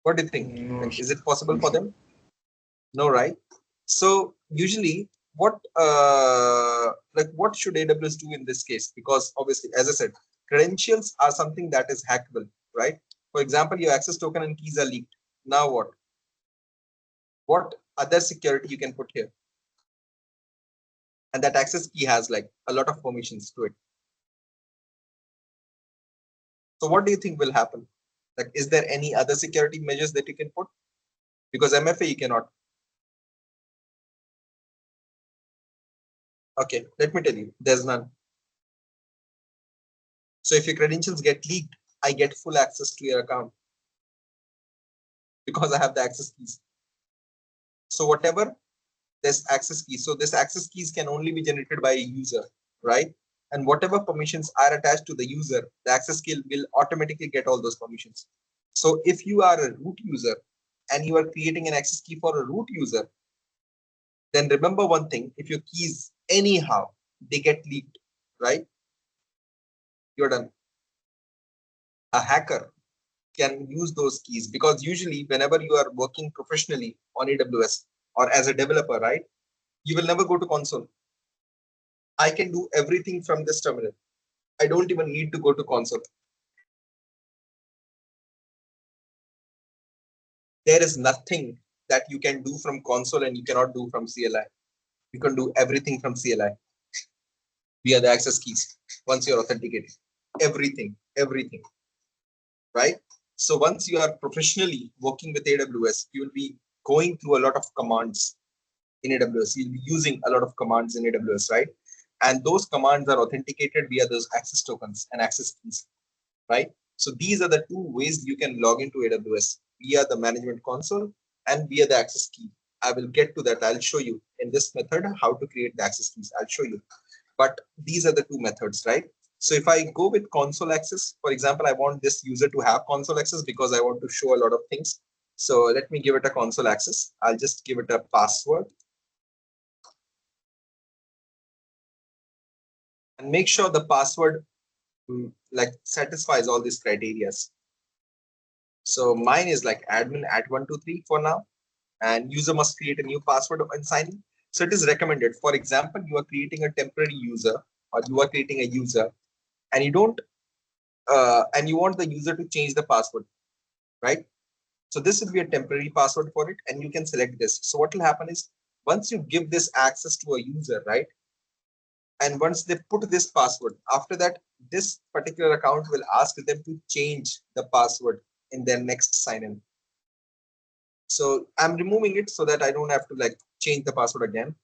What do you think? No, Like, is it possible for sir. them? No, right? So usually, what what should AWS do in this case? Because obviously, as I said, credentials are something that is hackable, right? For example, your access token and keys are leaked. Now what? What other security you can put here? And that access key has like a lot of permissions to it. So what do you think will happen? Like, is there any other security measures that you can put? Because MFA you cannot. Okay, let me tell you, there's none. So if your credentials get leaked, I get full access to your account because I have the access keys. So whatever this access key, so this access keys can only be generated by a user, right? And whatever permissions are attached to the user, the access key will automatically get all those permissions. So if you are a root user and you are creating an access key for a root user, then remember one thing, if your keys anyhow, they get leaked, right? You're done. A hacker can use those keys, because usually whenever you are working professionally on AWS or as a developer, right, you will never go to console. I can do everything from this terminal. I don't even need to go to console. There is nothing that you can do from console and you cannot do from CLI. You can do everything from CLI via the access keys once you're authenticated. Everything, right? So once you are professionally working with AWS, you will be going through a lot of commands in AWS. You'll be using a lot of commands in AWS, right? And those commands are authenticated via those access tokens and access keys, right? So these are the two ways you can log into AWS, via the management console and via the access key. I will get to that. I'll show you in this method how to create the access keys. I'll show you. But these are the two methods, right? So if I go with console access, for example, I want this user to have console access because I want to show a lot of things. So let me give it a console access. I'll just give it a password. And make sure the password like satisfies all these criteria. So mine is like admin at 123 for now, and user must create a new password and sign in. So it is recommended. For example, you are creating a temporary user, or you are creating a user, and you don't, and you want the user to change the password, right? So this will be a temporary password for it, and you can select this. So what will happen is once you give this access to a user, right? And once they put this password, after that, this particular account will ask them to change the password in their next sign in. So I'm removing it so that I don't have to like change the password again.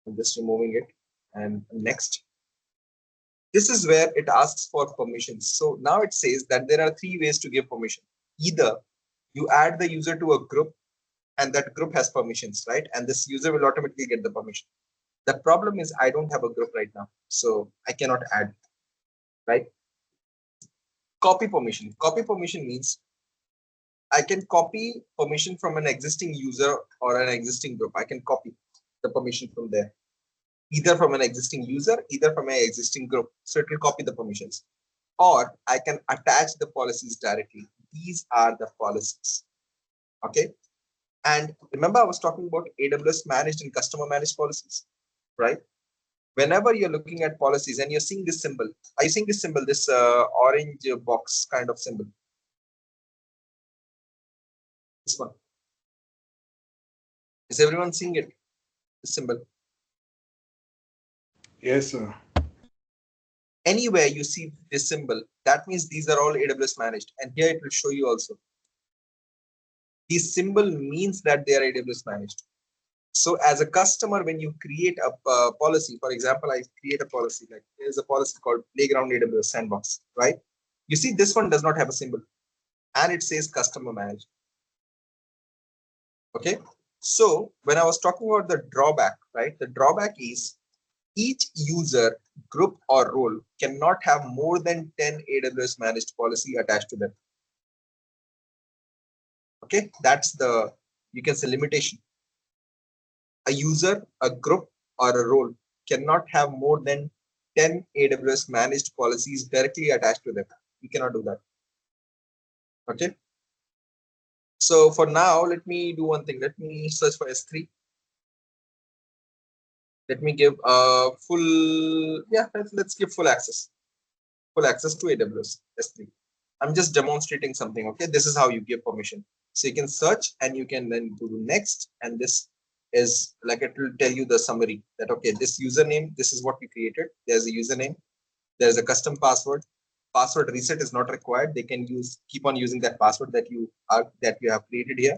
I'm just removing it. And next, this is where it asks for permissions. So now it says that there are three ways to give permission. Either you add the user to a group and that group has permissions, right? And this user will automatically get the permission. The problem is I don't have a group right now, so I cannot add, right? Copy permission. Copy permission means I can copy permission from an existing user or an existing group. I can copy the permission from there, either from an existing user, either from an existing group. So it will copy the permissions. Or I can attach the policies directly. These are the policies. Okay. And remember, I was talking about AWS managed and customer managed policies, right? Whenever you're looking at policies and you're seeing this symbol, are you seeing this symbol, this orange box kind of symbol? This one. Is everyone seeing it? This symbol. Yes, sir. Anywhere you see this symbol, that means these are all AWS managed. And here it will show you also. This symbol means that they are AWS managed. So as a customer, when you create a policy, for example, I create a policy, like there's a policy called Playground AWS Sandbox, right? You see this one does not have a symbol and it says customer managed. Okay. So when I was talking about the drawback, right? The drawback is each user, group or role cannot have more than 10 AWS managed policy attached to them. Okay. That's the, you can say, limitation. A user, a group, or a role cannot have more than 10 AWS managed policies directly attached to them. You cannot do that. Okay. So for now, let me do one thing. Let me search for S3. Let me give a full, yeah, let's give full access to AWS S3. I'm just demonstrating something. Okay. This is how you give permission. So you can search and you can then do next. And this is like, it will tell you the summary that, okay, this username, this is what we created. There's a username. There's a custom password. Password reset is not required. They can keep on using that password that you have created here.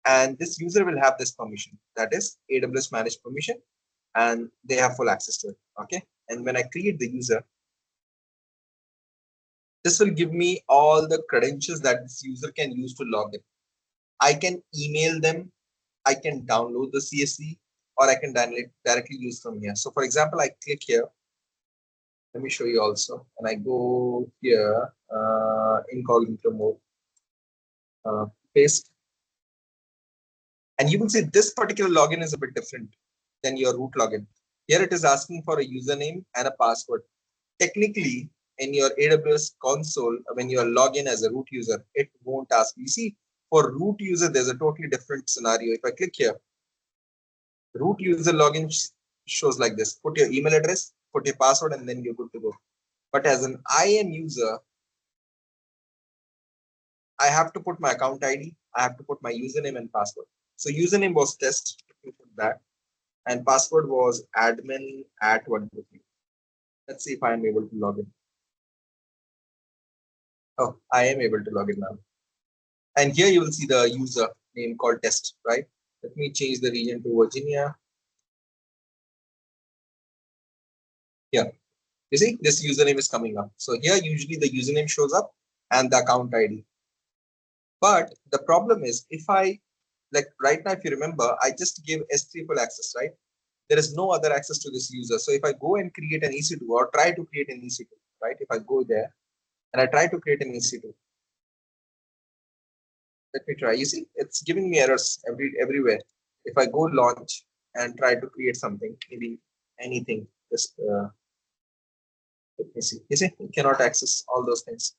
And this user will have this permission, that is AWS managed permission, and they have full access to it. Okay. And when I create the user, this will give me all the credentials that this user can use to log in. I can email them, I can download the CSV, or I can directly use from here. So for example, I click here. Let me show you also. And I go here, incognito mode, paste. And you will see this particular login is a bit different than your root login. Here it is asking for a username and a password. Technically, in your AWS console, when you are login as a root user, it won't ask. You see, for root user, there's a totally different scenario. If I click here, root user login shows like this. Put your email address, put your password, and then you're good to go. But as an IAM user, I have to put my account ID, I have to put my username and password. So username was test, let me put that, and password was admin@123. Let's see if I am able to log in. Oh, I am able to log in now. And here you will see the user name called test, right? Let me change the region to Virginia. Here, you see this username is coming up. So here usually the username shows up and the account ID. But the problem is if I, like right now, if you remember, I just gave S3 full access, right? There is no other access to this user. So if I go and create an EC2 or try to create an EC2, right? If I go there and I try to create an EC2, let me try. You see, it's giving me errors everywhere. If I go launch and try to create something, maybe anything, just let me see. You see, you cannot access all those things.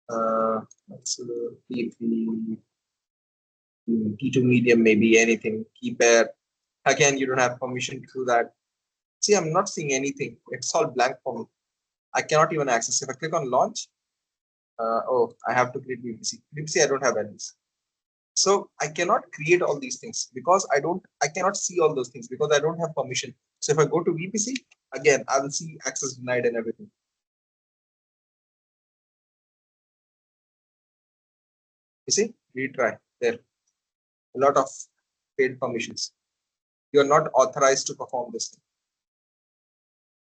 Let's T2 medium, maybe anything. Key pair. Again, you don't have permission to do that. See, I'm not seeing anything. It's all blank for me. I cannot even access. If I click on launch, oh, I have to create VPC. VPC, I don't have any. So I cannot create all these things because I cannot see all those things because I don't have permission. So if I go to VPC, again, I will see access denied and everything. You see, retry there. A lot of paid permissions. You are not authorized to perform this thing.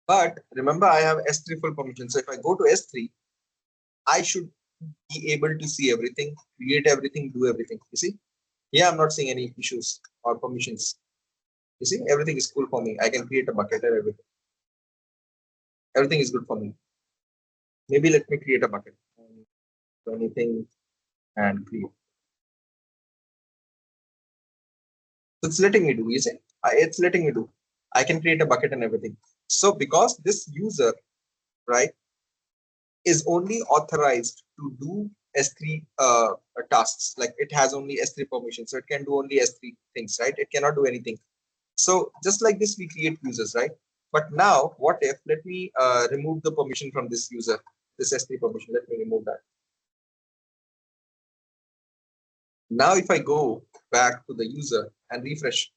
But remember, I have S3 full permission. So if I go to S3, I should be able to see everything, create everything, do everything. You see, here I'm not seeing any issues or permissions. You see, everything is cool for me. I can create a bucket and everything. Everything is good for me. Maybe let me create a bucket. Do anything and create. So it's letting me do. You see, it's letting me do. I can create a bucket and everything. So because this user, right, is only authorized to do S3 tasks, like it has only S3 permission, so it can do only S3 things, right? It cannot do anything. So just like this, we create users, right? But now, what if, let me remove the permission from this user, this S3 permission, let me remove that. Now, if I go back to the user and refresh,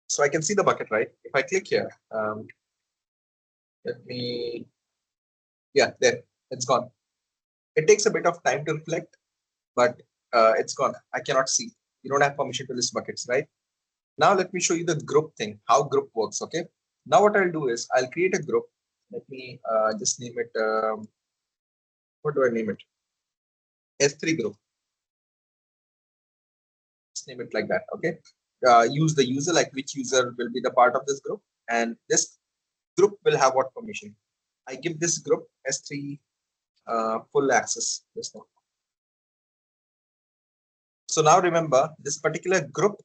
so I can see the bucket, right? If I click here, let me, yeah, there, it's gone. It takes a bit of time to reflect, but it's gone. I cannot see. You don't have permission to list buckets, right? Now let me show you the group thing, how group works, okay? Now what I'll do is I'll create a group. Let me just name it, what do I name it? S3 group. Just name it like that, okay? Use the user, like which user will be the part of this group. And this group will have what permission? I give this group S3 full access, this one. So now remember this particular group,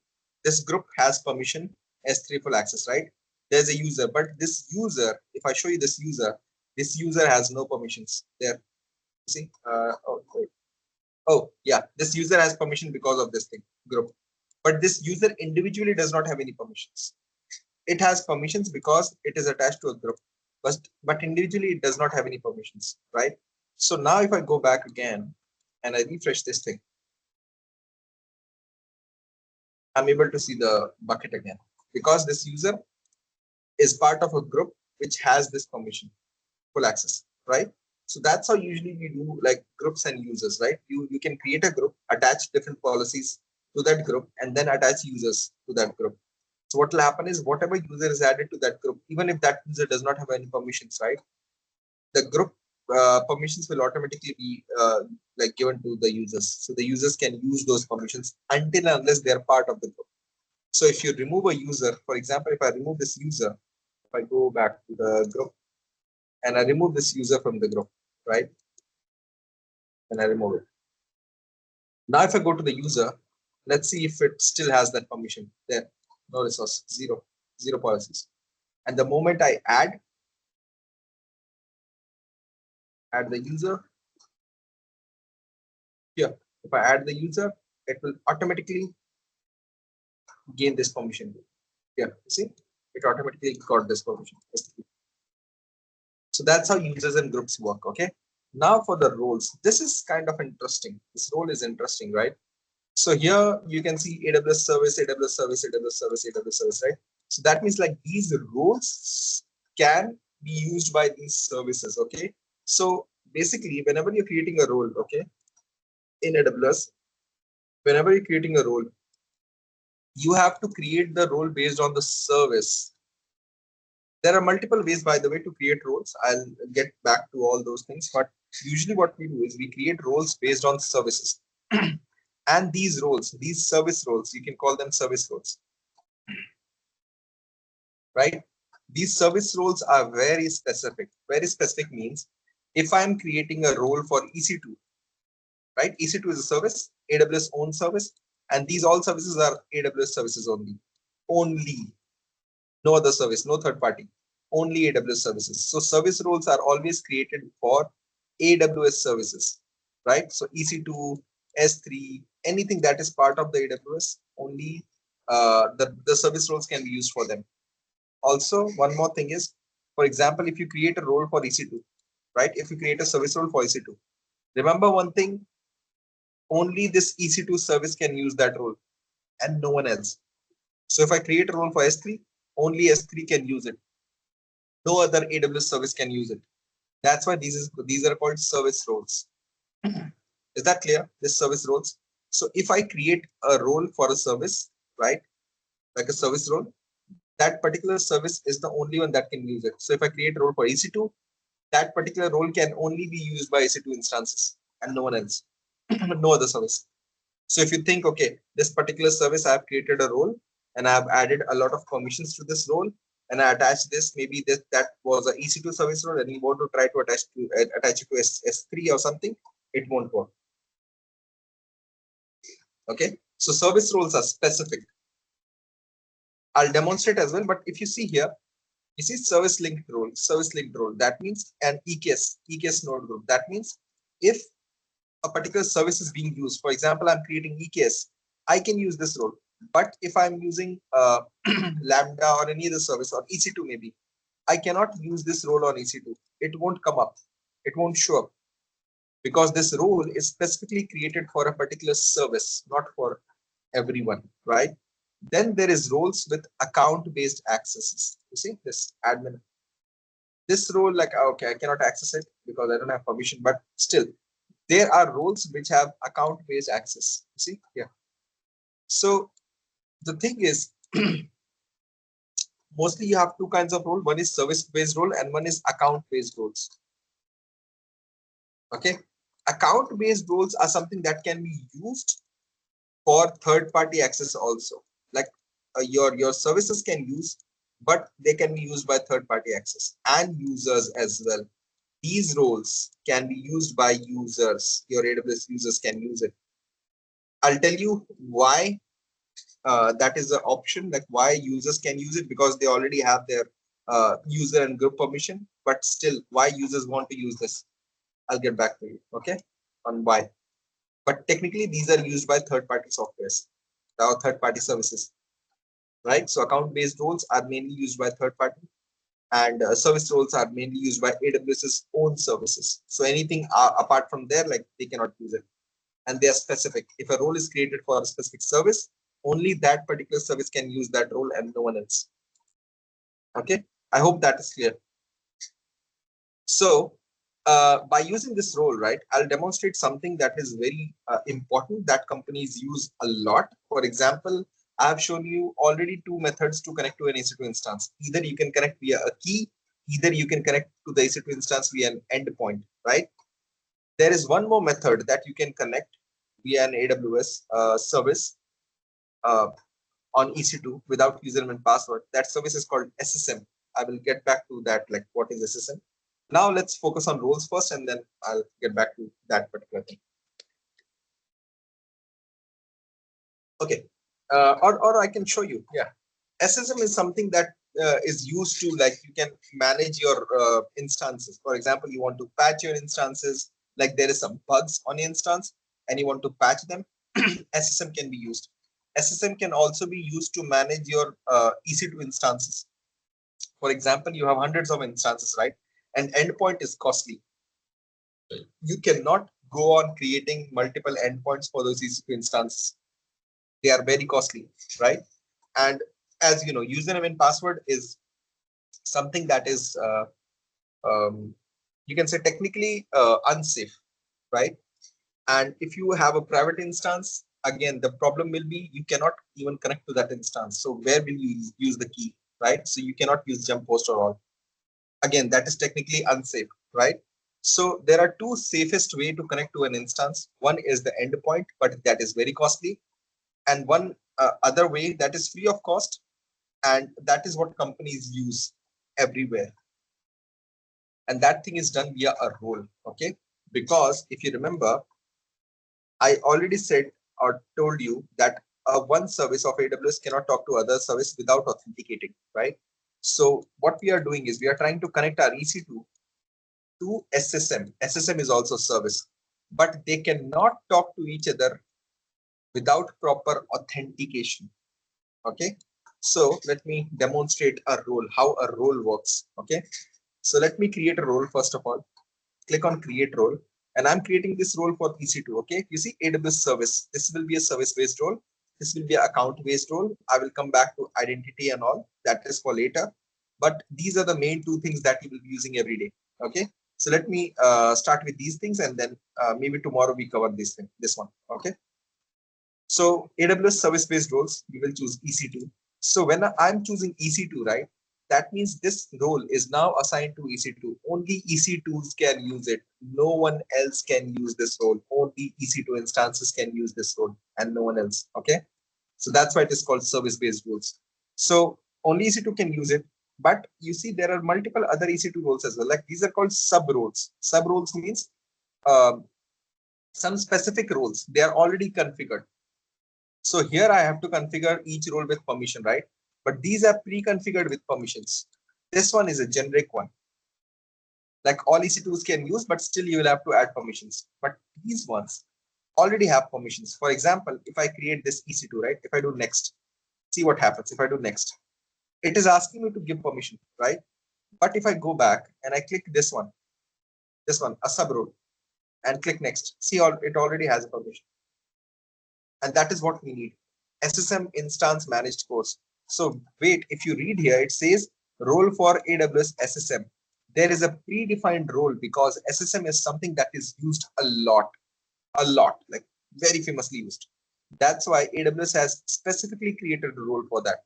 this group has permission S3 full access, right? There's a user, but this user, if I show you this user has no permissions there. See, oh, wait. Oh, yeah, this user has permission because of this thing group, but this user individually does not have any permissions. It has permissions because it is attached to a group, but individually it does not have any permissions, right? So now if I go back again and I refresh this thing, I'm able to see the bucket again because this user is part of a group which has this permission, full access, right? So that's how usually we do like groups and users, right? You can create a group, attach different policies to that group, and then attach users to that group. So what will happen is whatever user is added to that group, even if that user does not have any permissions, right? The group permissions will automatically be like given to the users. So the users can use those permissions until and unless they are part of the group. So if you remove a user, for example, if I remove this user, if I go back to the group and I remove this user from the group, right? And I remove it. Now if I go to the user, let's see if it still has that permission. There, no resource, zero policies. And the moment I add the user, here, if I add the user, it will automatically gain this permission. Yeah, you see, it automatically got this permission. So So that's how users and groups work. Okay. Now for the roles, this is kind of interesting. This role is interesting, right? So here you can see AWS service, AWS service, AWS service, AWS service, right? So that means like these roles can be used by these services. Okay. So basically, whenever you're creating a role, okay, in AWS, whenever you're creating a role, you have to create the role based on the service. There are multiple ways, by the way, to create roles. I'll get back to all those things, but usually what we do is we create roles based on services. And these roles, these service roles, you can call them service roles, right? These service roles are very specific. Very specific means if I'm creating a role for EC2, right? EC2 is a service, AWS own service, and these all services are AWS services only. Only. No other service, no third party, only AWS services. So service roles are always created for AWS services, right? So EC2, S3, anything that is part of the AWS, only the service roles can be used for them. Also, one more thing is, for example, if you create a role for EC2, right? If you create a service role for EC2, remember one thing, only this EC2 service can use that role and no one else. So if I create a role for S3, only S3 can use it. No other AWS service can use it. That's why these are called service roles. Is that clear? This service roles. So if I create a role for a service, right, like a service role, that particular service is the only one that can use it. So if I create a role for EC2, that particular role can only be used by EC2 instances and no one else, no other service. So if you think, okay, this particular service, I have created a role and I have added a lot of permissions to this role, and I attach this, maybe this that was a EC2 service role, and you want to try to attach it to S3 or something, it won't work. Okay, so service roles are specific. I'll demonstrate as well, but if you see here, you see service linked role, service linked role. That means an EKS node group. That means if a particular service is being used, for example, I'm creating EKS, I can use this role. But if I'm using Lambda or any other service or EC2 maybe, I cannot use this role on EC2. It won't come up. It won't show up because this role is specifically created for a particular service, not for everyone, right? Then there is roles with account-based accesses. You see this admin. This role, like, okay, I cannot access it because I don't have permission, but still, there are roles which have account-based access. You see here. So the thing is, mostly you have two kinds of role. One is service-based role and one is account-based roles. Okay, account-based roles are something that can be used for third-party access also. Like your services can use, but they can be used by third-party access and users as well. These roles can be used by users. Your AWS users can use it. I'll tell you why that is an option, like why users can use it, because they already have their user and group permission. But still, why users want to use this, I'll get back to you, okay, on why. But technically, these are used by third-party softwares or third-party services, right? So account-based roles are mainly used by third-party, and service roles are mainly used by AWS's own services. So anything apart from there, like they cannot use it, and they are specific. If a role is created for a specific service, only that particular service can use that role and no one else. Okay, I hope that is clear. So by using this role, right, I'll demonstrate something that is very important that companies use a lot. For example, I have shown you already two methods to connect to an EC2 instance. Either you can connect via a key, either you can connect to the EC2 instance via an endpoint, right? There is one more method that you can connect via an AWS service on EC2 without username and password. That service is called SSM. I will get back to that, like what is SSM. Now let's focus on roles first, and then I'll get back to that particular thing. Okay, or I can show you. Yeah, SSM is something that is used to, like, you can manage your instances. For example, you want to patch your instances, like there is some bugs on your instance and you want to patch them. SSM can be used. SSM can also be used to manage your EC2 instances. For example, you have hundreds of instances, right? An endpoint is costly. You cannot go on creating multiple endpoints for those EC2 instances. They are very costly, right? And as you know, username and password is something that is you can say technically unsafe, right? And if you have a private instance, again the problem will be you cannot even connect to that instance. So where will you use the key, right? So you cannot use jump host or all. Again, that is technically unsafe, right? So there are two safest way to connect to an instance. One is the endpoint, but that is very costly, and one other way that is free of cost, and that is what companies use everywhere. And that thing is done via a role, okay? Because if you remember, I already said or told you that one service of AWS cannot talk to other service without authenticating, right? So what we are doing is we are trying to connect our EC2 to SSM. SSM is also service, but they cannot talk to each other without proper authentication. Okay, so let me demonstrate a role, how a role works. Okay, so let me create a role first of all. Click on create role, and I'm creating this role for EC2. Okay, you see AWS service. This will be a service based role. This will be an account based role. I will come back to identity and all. That is for later. But these are the main two things that you will be using every day. Okay, so let me start with these things, and then maybe tomorrow we cover this thing. This one. Okay. So AWS service-based roles, we will choose EC2. So when I'm choosing EC2, right, that means this role is now assigned to EC2. Only EC2s can use it. No one else can use this role. Only EC2 instances can use this role and no one else. Okay. So that's why it is called service-based roles. So only EC2 can use it. But you see, there are multiple other EC2 roles as well. Like these are called sub roles. Sub roles means um, some specific roles. They are already configured. So here I have to configure each role with permission, right? But these are pre-configured with permissions. This one is a generic one. Like all EC2s can use, but still you will have to add permissions. But these ones already have permissions. For example, if I create this EC2, right? If I do next, see what happens. If I do next, it is asking me to give permission, right? But if I go back and I click this one, a sub role, and click next, see it already has a permission. And that is what we need. SSM instance managed course. So wait, if you read here, it says role for AWS SSM. There is a predefined role because SSM is something that is used a lot, like very famously used. That's why AWS has specifically created a role for that,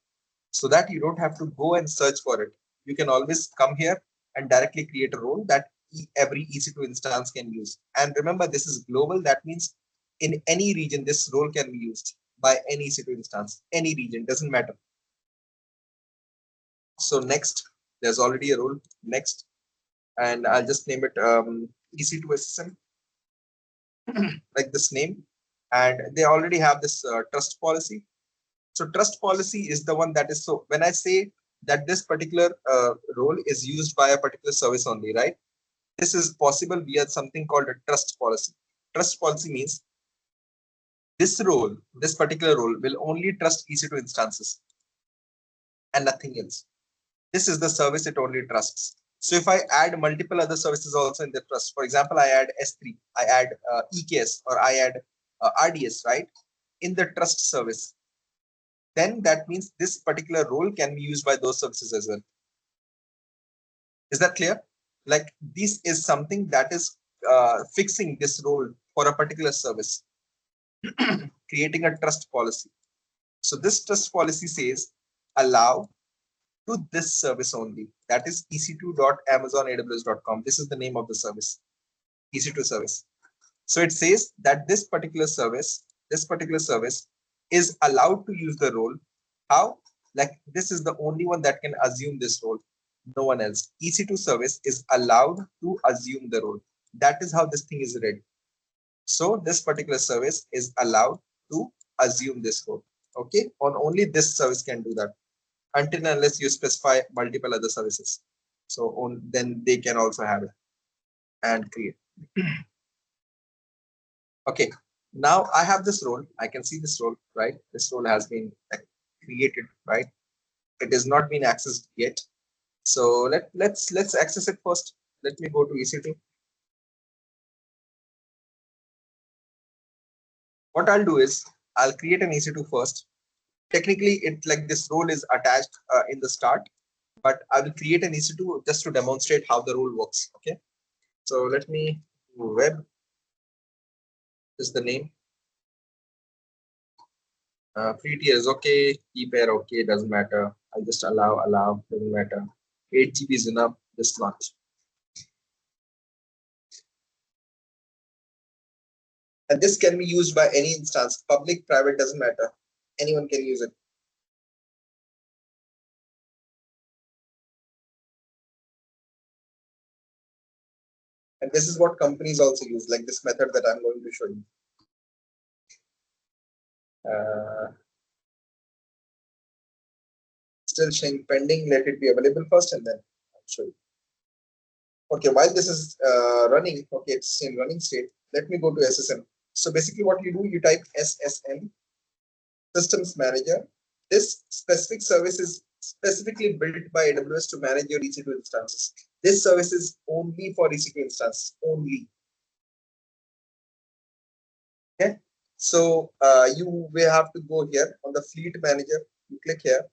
so that you don't have to go and search for it. You can always come here and directly create a role that every EC2 instance can use. And remember, this is global. That means in any region, this role can be used by any EC2 instance, any region, doesn't matter. So next, there's already a role, next, and I'll just name it EC2 SSM, like this name. And they already have this trust policy. So trust policy is the one that is, so when I say that this particular role is used by a particular service only, right? This is possible via something called a trust policy. Trust policy means this role, this particular role will only trust EC2 instances and nothing else. This is the service it only trusts. So if I add multiple other services also in the trust, for example, I add S3, I add EKS, or I add RDS, right? In the trust service, then that means this particular role can be used by those services as well. Is that clear? Like this is something that is fixing this role for a particular service, creating a trust policy. So this trust policy says allow to this service only. That is ec2.amazonaws.com. This is the name of the service, EC2 service. So it says that this particular service is allowed to use the role. How? Like this is the only one that can assume this role. No one else. EC2 service is allowed to assume the role. That is how this thing is read. So this particular service is allowed to assume this role. Okay, on only this service can do that, until and unless you specify multiple other services. So then they can also have it and create. Okay, now I have this role. I can see this role, right? This role has been created, right? It has not been accessed yet. So let's access it first. let me go to EC2. What I'll do is I'll create an EC2 first. Technically, it like this role is attached in the start, but I will create an EC2 just to demonstrate how the role works. Okay. So let me web is the name. Free tier is okay. Key pair okay, doesn't matter. I'll just allow, doesn't matter. 8 GB is enough. Just launch. And this can be used by any instance. Public, private, doesn't matter. Anyone can use it. And this is what companies also use, like this method that I'm going to show you. Still showing pending, let it be available first and then I'll show you. Okay, while this is running, okay, it's in running state. Let me go to SSM. So basically what you do, you type SSM, Systems Manager. This specific service is specifically built by AWS to manage your EC2 instances. This service is only for EC2 instances, only. Okay, so you will have to go here on the Fleet Manager. You click here,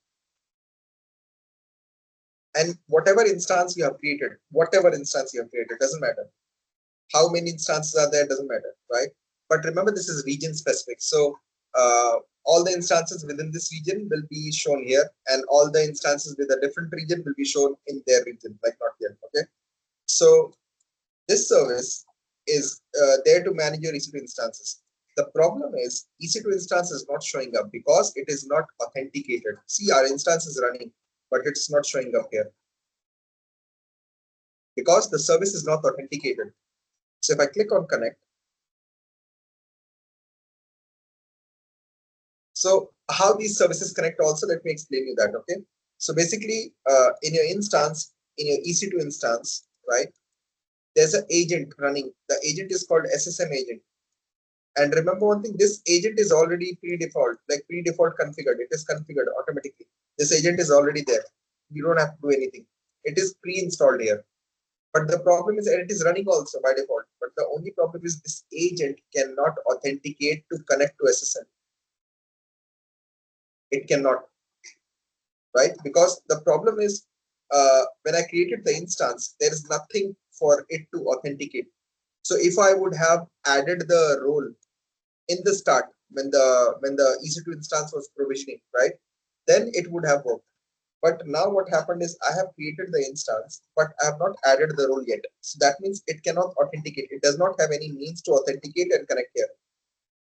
and whatever instance you have created, doesn't matter. How many instances are there, doesn't matter, right? But remember, this is region specific. So all the instances within this region will be shown here, and all the instances with a different region will be shown in their region, like not here. Okay. So this service is there to manage your EC2 instances. The problem is EC2 instance is not showing up because it is not authenticated. See, our instance is running, but it's not showing up here because the service is not authenticated. So if I click on connect, so how these services connect also, let me explain you that. Okay. So basically in your instance, in your EC2 instance, right, there's an agent running. The agent is called SSM agent. And remember one thing, this agent is already pre-default configured. It is configured automatically. This agent is already there. You don't have to do anything. It is pre-installed here. But the problem is that it is running also by default. But the only problem is this agent cannot authenticate to connect to SSM. It cannot, right? Because the problem is when I created the instance, there is nothing for it to authenticate. So if I would have added the role in the start when the EC2 instance was provisioning, right, then it would have worked. But now what happened is I have created the instance, but I have not added the role yet. So that means it cannot authenticate. It does not have any means to authenticate and connect here.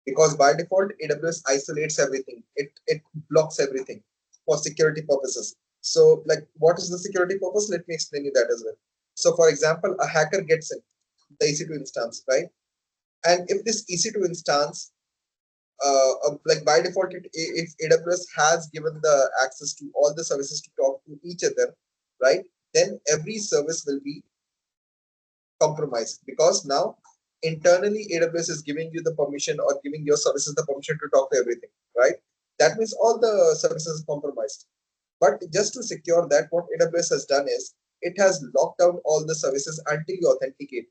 Because by default, AWS isolates everything. It blocks everything for security purposes. So like, what is the security purpose? Let me explain you that as well. So for example, a hacker gets in the EC2 instance, right? And if this EC2 instance, like by default, if AWS has given the access to all the services to talk to each other, right, then every service will be compromised because now internally AWS is giving you the permission or giving your services the permission to talk to everything, right? That means all the services are compromised. But just to secure that, what AWS has done is it has locked out all the services until you authenticate.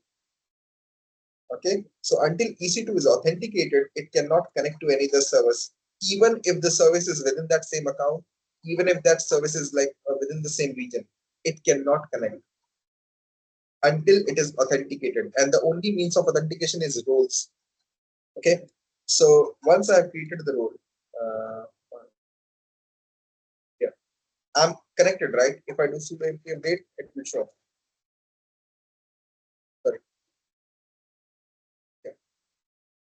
Okay, so until EC2 is authenticated, it cannot connect to any other service, even if the service is within that same account, even if that service is like within the same region, it cannot connect until it is authenticated. And the only means of authentication is roles. Okay, so once I've created the role, uh, yeah, I'm connected, right? If I do sudo npm update, it will show up. Sorry. Yeah.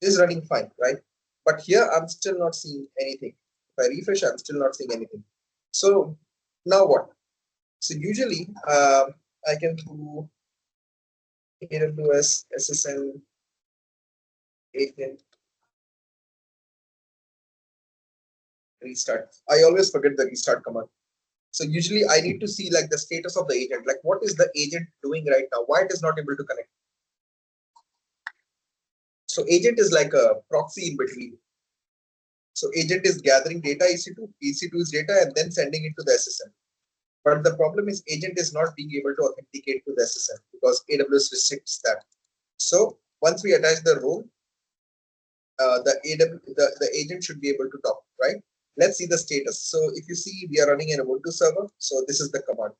This is running fine, right? But here I'm still not seeing anything. If I refresh, I'm still not seeing anything. So now what? So usually I can do AWS SSN agent restart. I always forget the restart command. So usually I need to see like the status of the agent, like what is the agent doing right now? Why it is not able to connect? So agent is like a proxy in between. So agent is gathering data EC2's data and then sending it to the SSM. But the problem is agent is not being able to authenticate to the SSM because AWS restricts that. So once we attach the role, the agent should be able to talk, right? Let's see the status. So if you see, we are running an Ubuntu server. So this is the command.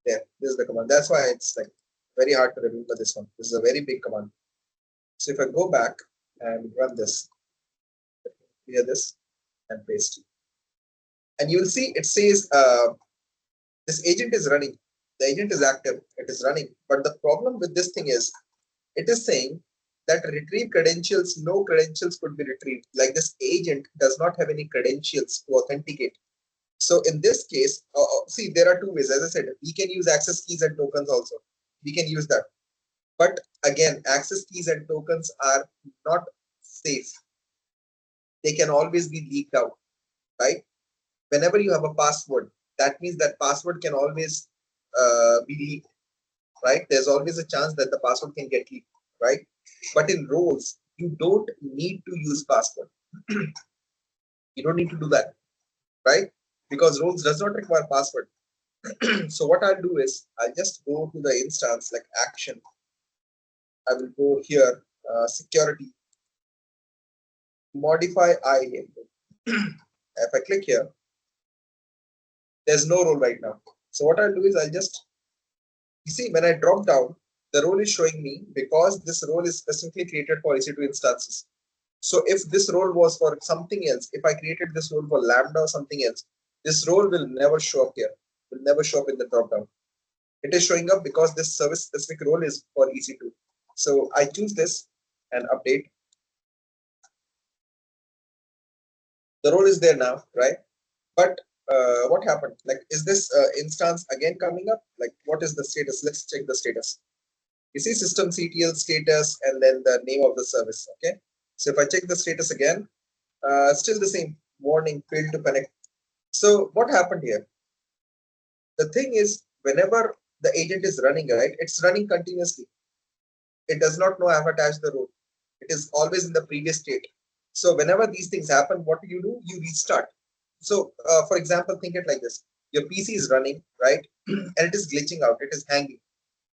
There, this is the command. That's why it's like very hard to remember this one. This is a very big command. So if I go back and run this, clear this and paste, and you will see it says this agent is running. The agent is active. It is running. But the problem with this thing is, it is saying that retrieve credentials, no credentials could be retrieved. Like this agent does not have any credentials to authenticate. So in this case, see, there are two ways. As I said, we can use access keys and tokens also. We can use that. But again, access keys and tokens are not safe. They can always be leaked out, right? Whenever you have a password, that means that password can always be leaked, right? There's always a chance that the password can get leaked, right? But in roles, you don't need to use password. You don't need to do that, right? Because roles does not require password. So what I'll do is I'll just go to the instance like action. I will go here, security, modify IAM. If I click here, there's no role right now. So what I'll do is I'll just, you see, when I drop down, the role is showing me because this role is specifically created for EC2 instances. So if this role was for something else, if I created this role for Lambda or something else, this role will never show up here, will never show up in the dropdown. It is showing up because this service specific role is for EC2. So I choose this and update. The role is there now, right? But what happened? Like, is this instance again coming up? Like, what is the status? Let's check the status. You see system CTL status and then the name of the service. Okay. So if I check the status again, still the same warning, failed to connect. So what happened here? The thing is, whenever the agent is running, right, it's running continuously. It does not know I have attached the role. It is always in the previous state. So whenever these things happen, what do? You restart. So for example, think it like this. Your PC is running, right? And it is glitching out. It is hanging.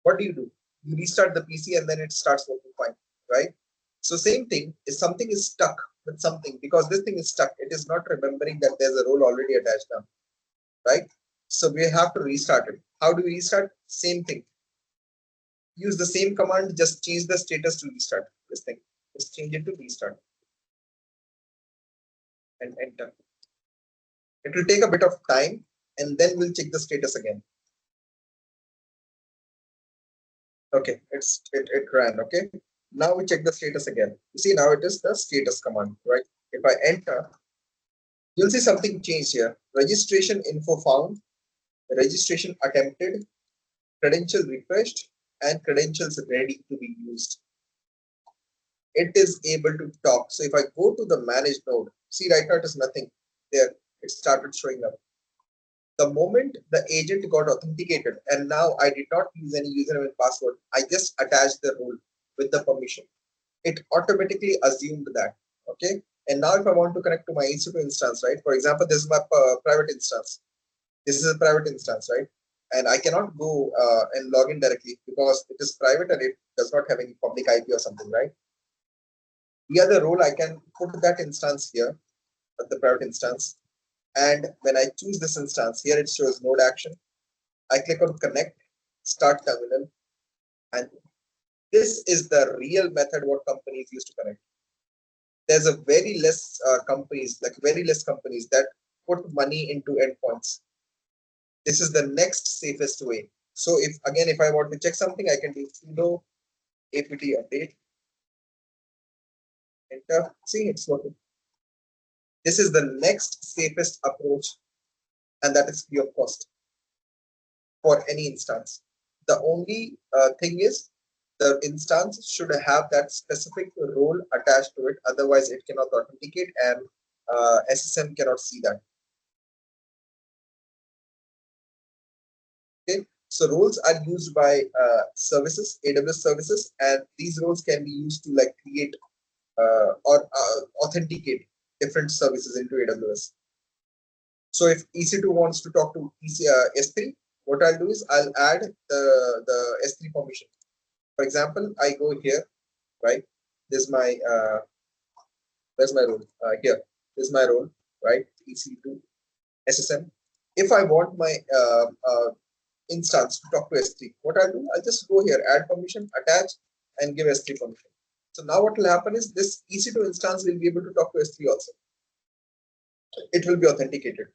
What do? You restart the PC and then it starts working fine, right? So same thing, if something is stuck with something, because this thing is stuck, it is not remembering that there's a role already attached now, right? So we have to restart it. How do we restart? Same thing. Use the same command, just change the status to restart this thing. Just change it to restart and enter. It will take a bit of time and then we'll check the status again. Okay, it ran. Okay, now we check the status again. You see, now it is the status command, right? If I enter, you'll see something changed here. Registration info found, registration attempted, credential refreshed, and credentials ready to be used. It is able to talk. So if I go to the manage node, see right now it is nothing there. It started showing up. The moment the agent got authenticated, and now I did not use any username and password, I just attached the role with the permission. It automatically assumed that. Okay. And now if I want to connect to my EC2 instance, right? For example, this is my private instance. This is a private instance, right? And I cannot go and log in directly because it is private and it does not have any public IP or something, right? Via the role, I can put that instance here at the private instance. And when I choose this instance, here it shows node action. I click on connect, start terminal, and this is the real method what companies use to connect. There's a very less companies that put money into endpoints. This is the next safest way. So if I want to check something, I can do sudo apt update, enter. See, it's working. This is the next safest approach, and that is free of cost for any instance. The only thing is the instance should have that specific role attached to it. Otherwise, it cannot authenticate and SSM cannot see that. Okay, so roles are used by services, AWS services, and these roles can be used to like create or authenticate different services into AWS. So if EC2 wants to talk to S3, what I'll do is I'll add the S3 permission. For example, I go here, right? This is my where's my role? Here. This is my role, right? EC2 SSM. If I want my instance to talk to S3, what I'll do, I'll just go here, add permission, attach, and give S3 permission. So now what will happen is this EC2 instance will be able to talk to S3 also. It will be authenticated.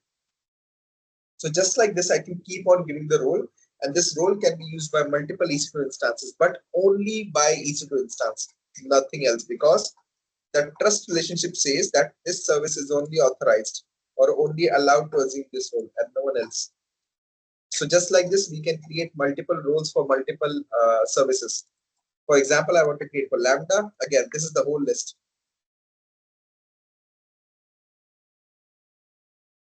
So just like this, I can keep on giving the role, and this role can be used by multiple EC2 instances, but only by EC2 instance, nothing else, because the trust relationship says that this service is only authorized or only allowed to assume this role and no one else. So just like this, we can create multiple roles for multiple services. For example, I want to create for Lambda. Again, this is the whole list.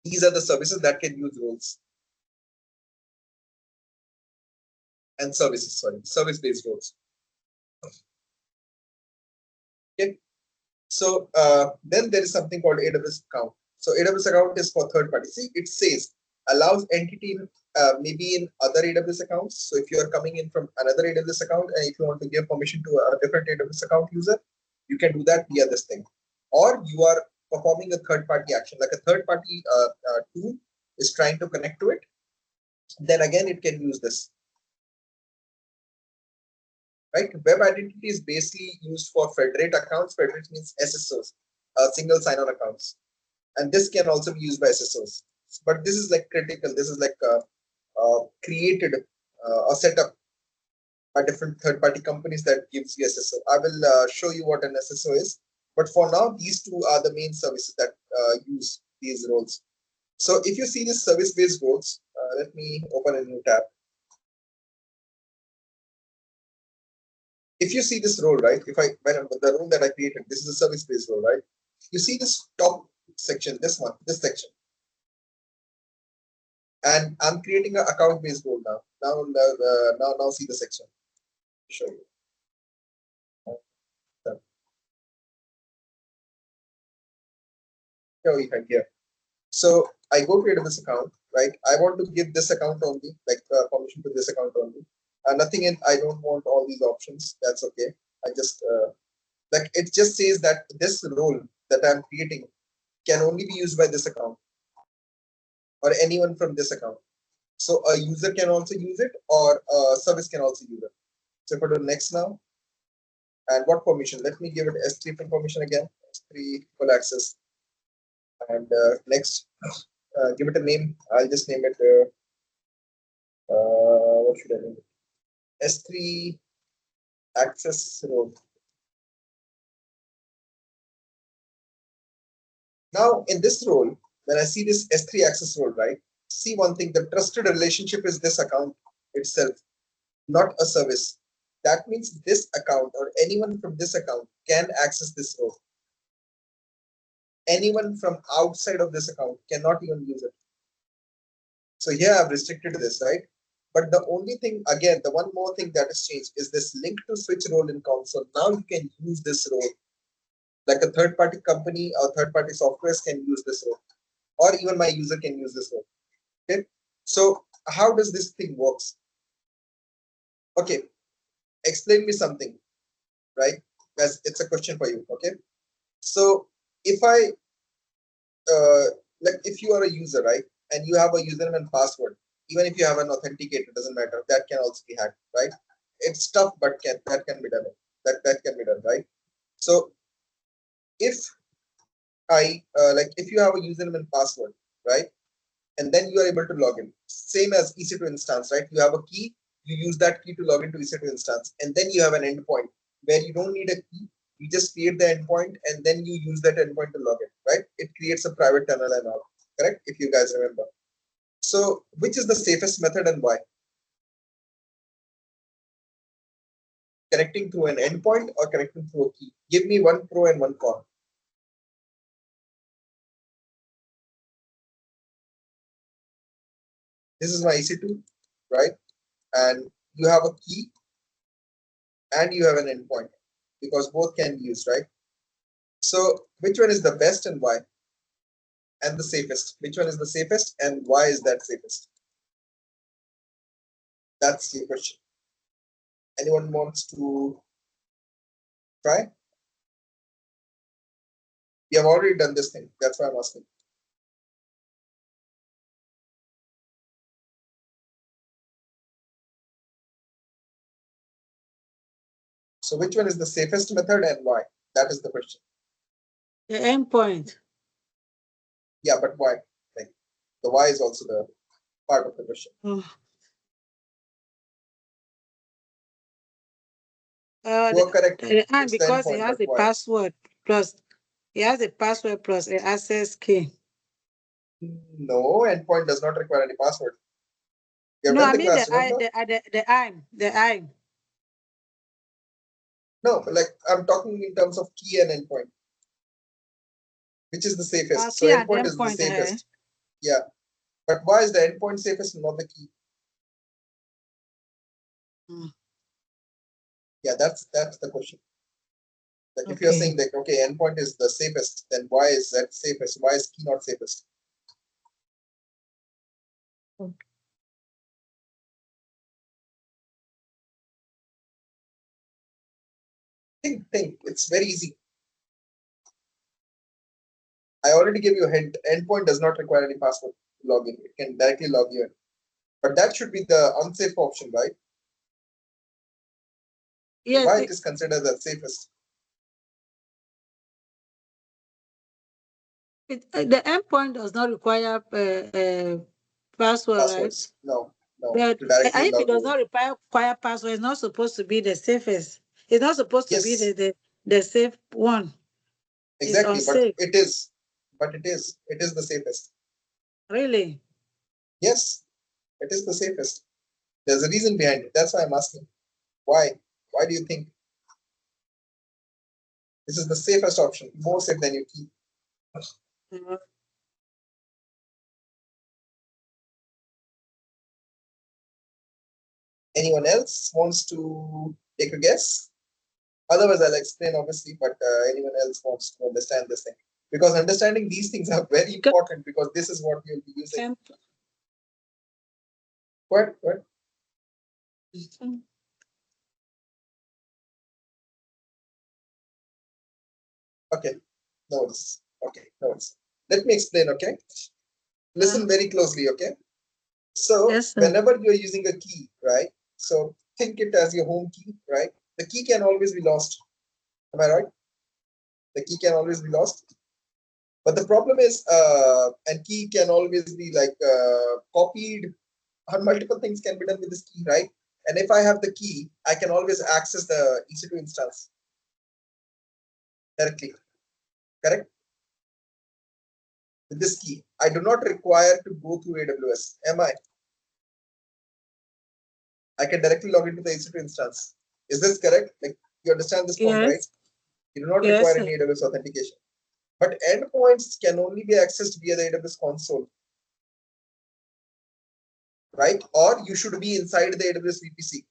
These are the services that can use roles and services, sorry, service-based roles. Okay. So then there is something called AWS account. So AWS account is for third party. See, it says allows entity maybe in other AWS accounts. So if you are coming in from another AWS account and if you want to give permission to a different AWS account user, you can do that via this thing. Or you are performing a third party action, like a third party tool is trying to connect to it. Then again, it can use this. Right? Web identity is basically used for federate accounts. Federate means SSOs, single sign-on accounts, and this can also be used by SSOs. But this is like critical. This is like created or set up by different third-party companies that gives you SSO. I will show you what an SSO is. But for now, these two are the main services that use these roles. So if you see these service-based roles, let me open a new tab. If you see this role, right? If I the role that I created, this is a service-based role, right? You see this top section, this one, this section, and I'm creating an account-based role now. Now see the section. Show you. Here. So I go to AWS account, right? I want to give this account only, like permission to this account only. Nothing in. I don't want all these options. That's okay. I just like it just says that this role that I'm creating can only be used by this account or anyone from this account. So a user can also use it or a service can also use it. So if I do next now, and what permission? Let me give it S3 permission again, S3 full access. And next, give it a name. I'll just name it, what should I name it? S3 access role. Now in this role, when I see this S3 access role, right? See one thing, the trusted relationship is this account itself, not a service. That means this account or anyone from this account can access this role. Anyone from outside of this account cannot even use it. So here I've restricted this, right? But the only thing, again, the one more thing that has changed is this link to switch role in console. Now you can use this role. Like a third-party company or third-party softwares can use this role. Or even my user can use this role. Okay. So how does this thing works? Okay. Explain me something, right? As it's a question for you. Okay. So if I like if you are a user, right, and you have a username and password, even if you have an authenticator, doesn't matter, that can also be hacked, right? It's tough, but that can be done. That can be done, right? So if I like if you have a username and password, right, and then you are able to log in, same as EC2 instance, right? You have a key, you use that key to log into EC2 instance, and then you have an endpoint where you don't need a key. You just create the endpoint and then you use that endpoint to log in, right? It creates a private tunnel and all, correct? If you guys remember. So which is the safest method and why? Connecting through an endpoint or connecting through a key? Give me one pro and one con. This is my EC2, right? And you have a key and you have an endpoint because both can be used, right? So which one is the best and why? And the safest? Which one is the safest and why is that safest? That's the question. Anyone wants to try? We have already done this thing. That's why I'm asking. So which one is the safest method and why? That is the question. The endpoint. Yeah, but why? Like the why is also the part of the question. Oh. You are correct. And It's the because it endpoint, has but a why? password plus an access key. No, endpoint does not require any password. You have No, done I the mean class, remember? the IAM. No, like I'm talking in terms of key and endpoint. Which is the safest? So Key and endpoint is the endpoint. safest. Yeah. But why is the endpoint safest and not the key? Mm. Yeah, that's the question. Like if you're Okay. saying that okay, endpoint is the safest, then why is that safest? Why is key not safest? Think. It's very easy. I already gave you a hint. Endpoint does not require any password to log in. It can directly log you in. But that should be the unsafe option, right? Yes, Why it is considered the safest? the endpoint does not require password, right? Passwords. No. But To directly if it log does you in. not require password, it's not supposed to be the safest. It's not supposed to be Yes. the safe one. Exactly, It's but unsafe. it is. But it is. It is the safest. Really? Yes, it is the safest. There's a reason behind it. That's why I'm asking. Why? Why do you think this is the safest option? More safe than your key. Mhm. Anyone else wants to take a guess? Otherwise, I'll explain obviously, but anyone else wants to understand this thing. Because understanding these things are very important because this is what you'll be using. What? Okay, no worries. Okay, no worries. Let me explain, okay? Listen very closely, okay? So, Yes, sir. whenever you're using a key, right? So, think it as your home key, right? The key can always be lost. Am I right? The key can always be lost. But the problem is, and key can always be like copied, or multiple things can be done with this key, right? And if I have the key, I can always access the EC2 instance directly, correct? With this key, I do not require to go through AWS. Am I? I can directly log into the EC2 instance. Is this correct? Like you understand this point, right? Yes. You do not Yes, require sir. any AWS authentication. But endpoints can only be accessed via the AWS console, right? Or you should be inside the AWS VPC.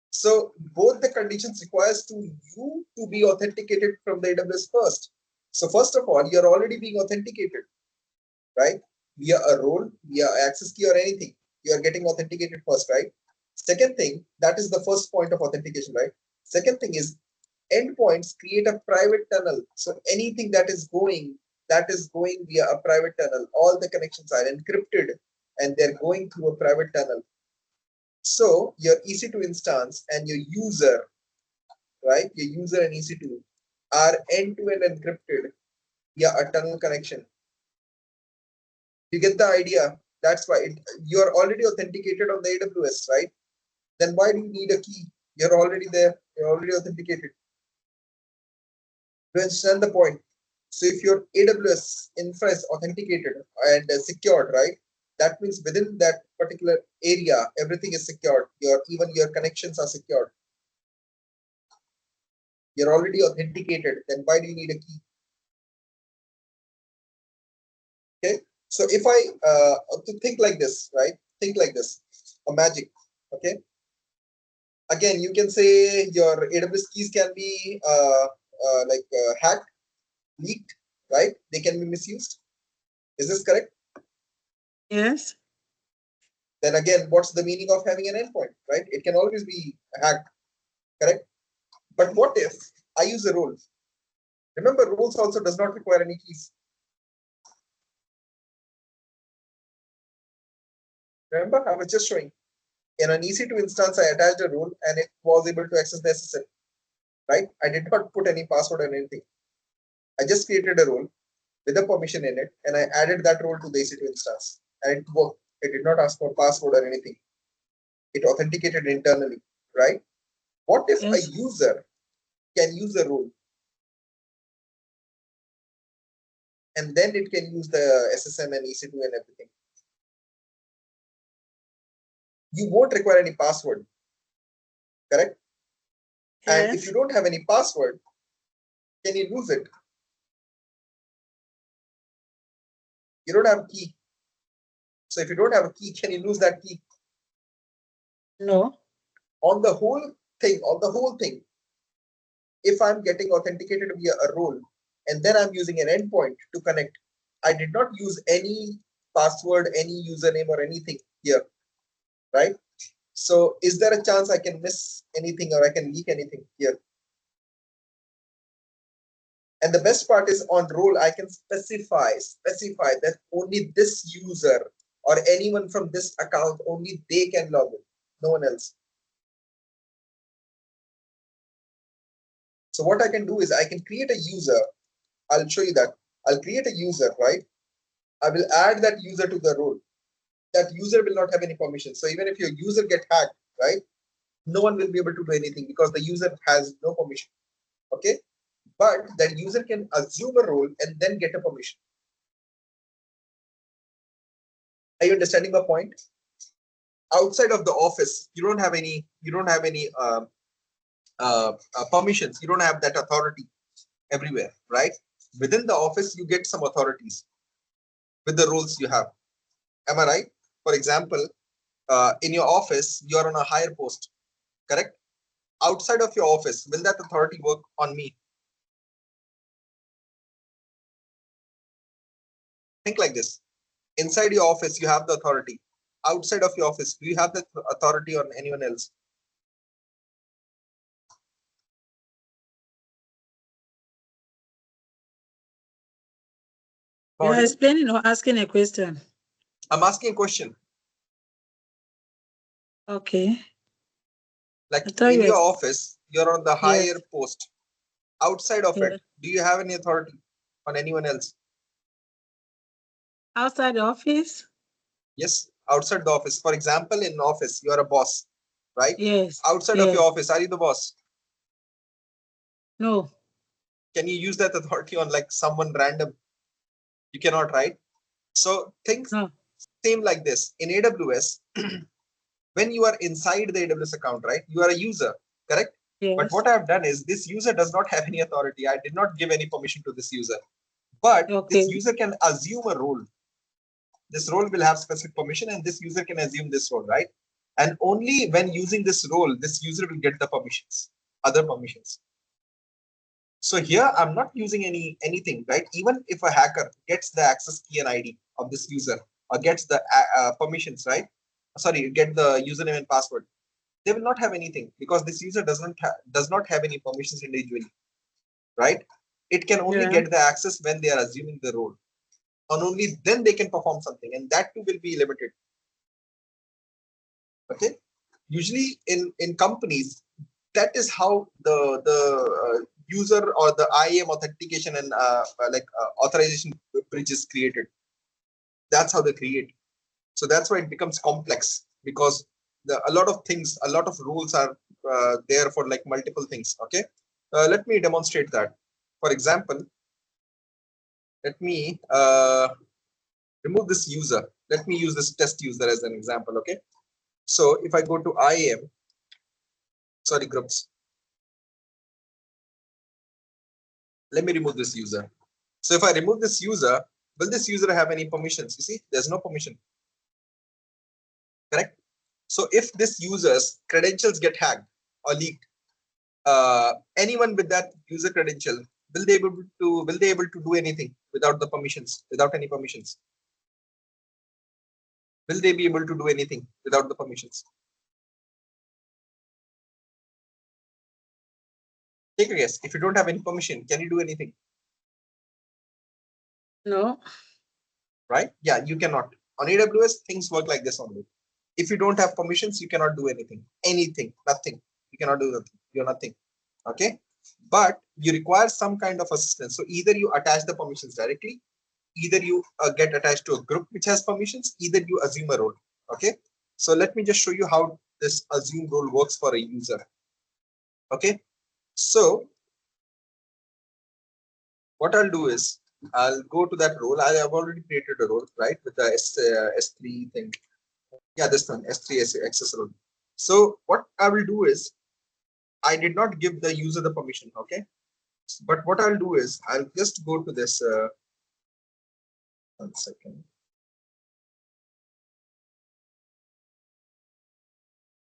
So both the conditions requires you to be authenticated from the AWS first. So first of all, you're already being authenticated, right? Via a role, via access key or anything. You are getting authenticated first, right? Second thing, that is the first point of authentication, right? Second thing is endpoints create a private tunnel. So anything that is going via a private tunnel. All the connections are encrypted and they're going through a private tunnel. So your EC2 instance and your user, right? Your user and EC2 are end-to-end encrypted via a tunnel connection. You get the idea? That's why you're already authenticated on the AWS, right? Then why do you need a key? You're already there. You're already authenticated. To understand the point. So if your AWS infra is authenticated and secured, right? That means within that particular area, everything is secured. Even your connections are secured. You're already authenticated. Then why do you need a key? Okay. So if I to think like this, right? Think like this, a magic. Okay. Again, you can say your AWS keys can be hacked, leaked, right? They can be misused. Is this correct? Yes. then again, what's the meaning of having an endpoint, right? It can always be hacked, correct? But what if I use a role? Remember, roles also does not require any keys. Remember, I was just showing. In an EC2 instance, I attached a role and it was able to access the SSL, right? I did not put any password or anything. I just created a role with a permission in it and I added that role to the EC2 instance and it worked. It did not ask for password or anything. It authenticated internally, right? What if a Yes. user can use a role and then it can use the SSM and EC2 and everything? You won't require any password, correct? And if Yes. you don't have any password, can you lose it? You don't have a key. So if you don't have a key, can you lose that key? No. On the whole thing, if I'm getting authenticated via a role and then I'm using an endpoint to connect, I did not use any password, any username or anything here, right? So is there a chance I can miss anything or I can leak anything here? And the best part is on role, I can specify that only this user or anyone from this account, only they can log in, no one else. So what I can do is I can create a user. I'll show you that. I'll create a user, right? I will add that user to the role. That user will not have any permission. So even if your user get hacked, right, no one will be able to do anything because the user has no permission. Okay, but that user can assume a role and then get a permission. Are you understanding my point? Outside of the office, you don't have any permissions. You don't have that authority everywhere, right? Within the office, you get some authorities with the roles you have. Am I right? For example, in your office, you are on a higher post, correct? Outside of your office, will that authority work on me? Think like this. Inside your office, you have the authority. Outside of your office, do you have the authority on anyone else? You're explaining or asking a question? I'm asking a question. Okay. Like I thought in you your were. office, you're on the Yes. higher post. Outside of Yeah. it, do you have any authority on anyone else? Outside the office? Yes, outside the office. For example, in office, you're a boss, right? Yes. Outside of Yes. your office, are you the boss? No. Can you use that authority on like someone random? You cannot, right? So things No. same like this. In AWS, when you are inside the AWS account, right, you are a user, correct? But Yes. what I have done is this user does not have any authority. I did not give any permission to this user. But Okay. this user can assume a role. This role will have specific permission and this user can assume this role, right? And only when using this role, this user will get the permissions, other permissions. So here I'm not using anything, right? Even if a hacker gets the access key and ID of this user or gets the permissions, right? Sorry, get the username and password. They will not have anything because this user does not have any permissions individually, right? It can only Yeah. get the access when they are assuming the role, and only then they can perform something, and that too will be limited. Okay, usually in companies, that is how the user or the IAM authentication and authorization bridge is created. That's how they create. So that's why it becomes complex because a lot of things, a lot of rules are there for like multiple things. Okay, let me demonstrate that. For example, let me remove this user. Let me use this test user as an example. Okay, so if I go to IAM, sorry, groups, let me remove this user. So if I remove this user, will this user have any permissions? You see, there's no permission, correct? So if this user's credentials get hacked or leaked, anyone with that user credential, will they able to do anything without the permissions, without any permissions? Will they be able to do anything without the permissions? Take a guess. If you don't have any permission, can you do anything? No. Right? Yeah, you cannot. On AWS, things work like this only. If you don't have permissions, you cannot do anything. Anything, nothing. You cannot do nothing. You're nothing. Okay? But you require some kind of assistance. So either you attach the permissions directly, either you get attached to a group which has permissions, either you assume a role. Okay? So let me just show you how this assume role works for a user. Okay? So what I'll do is I'll go to that role. I have already created a role, right? With the S3 thing. Yeah, this one, S3 access role. So what I will do is I did not give the user the permission. Okay. But what I'll do is I'll just go to this. 1 second.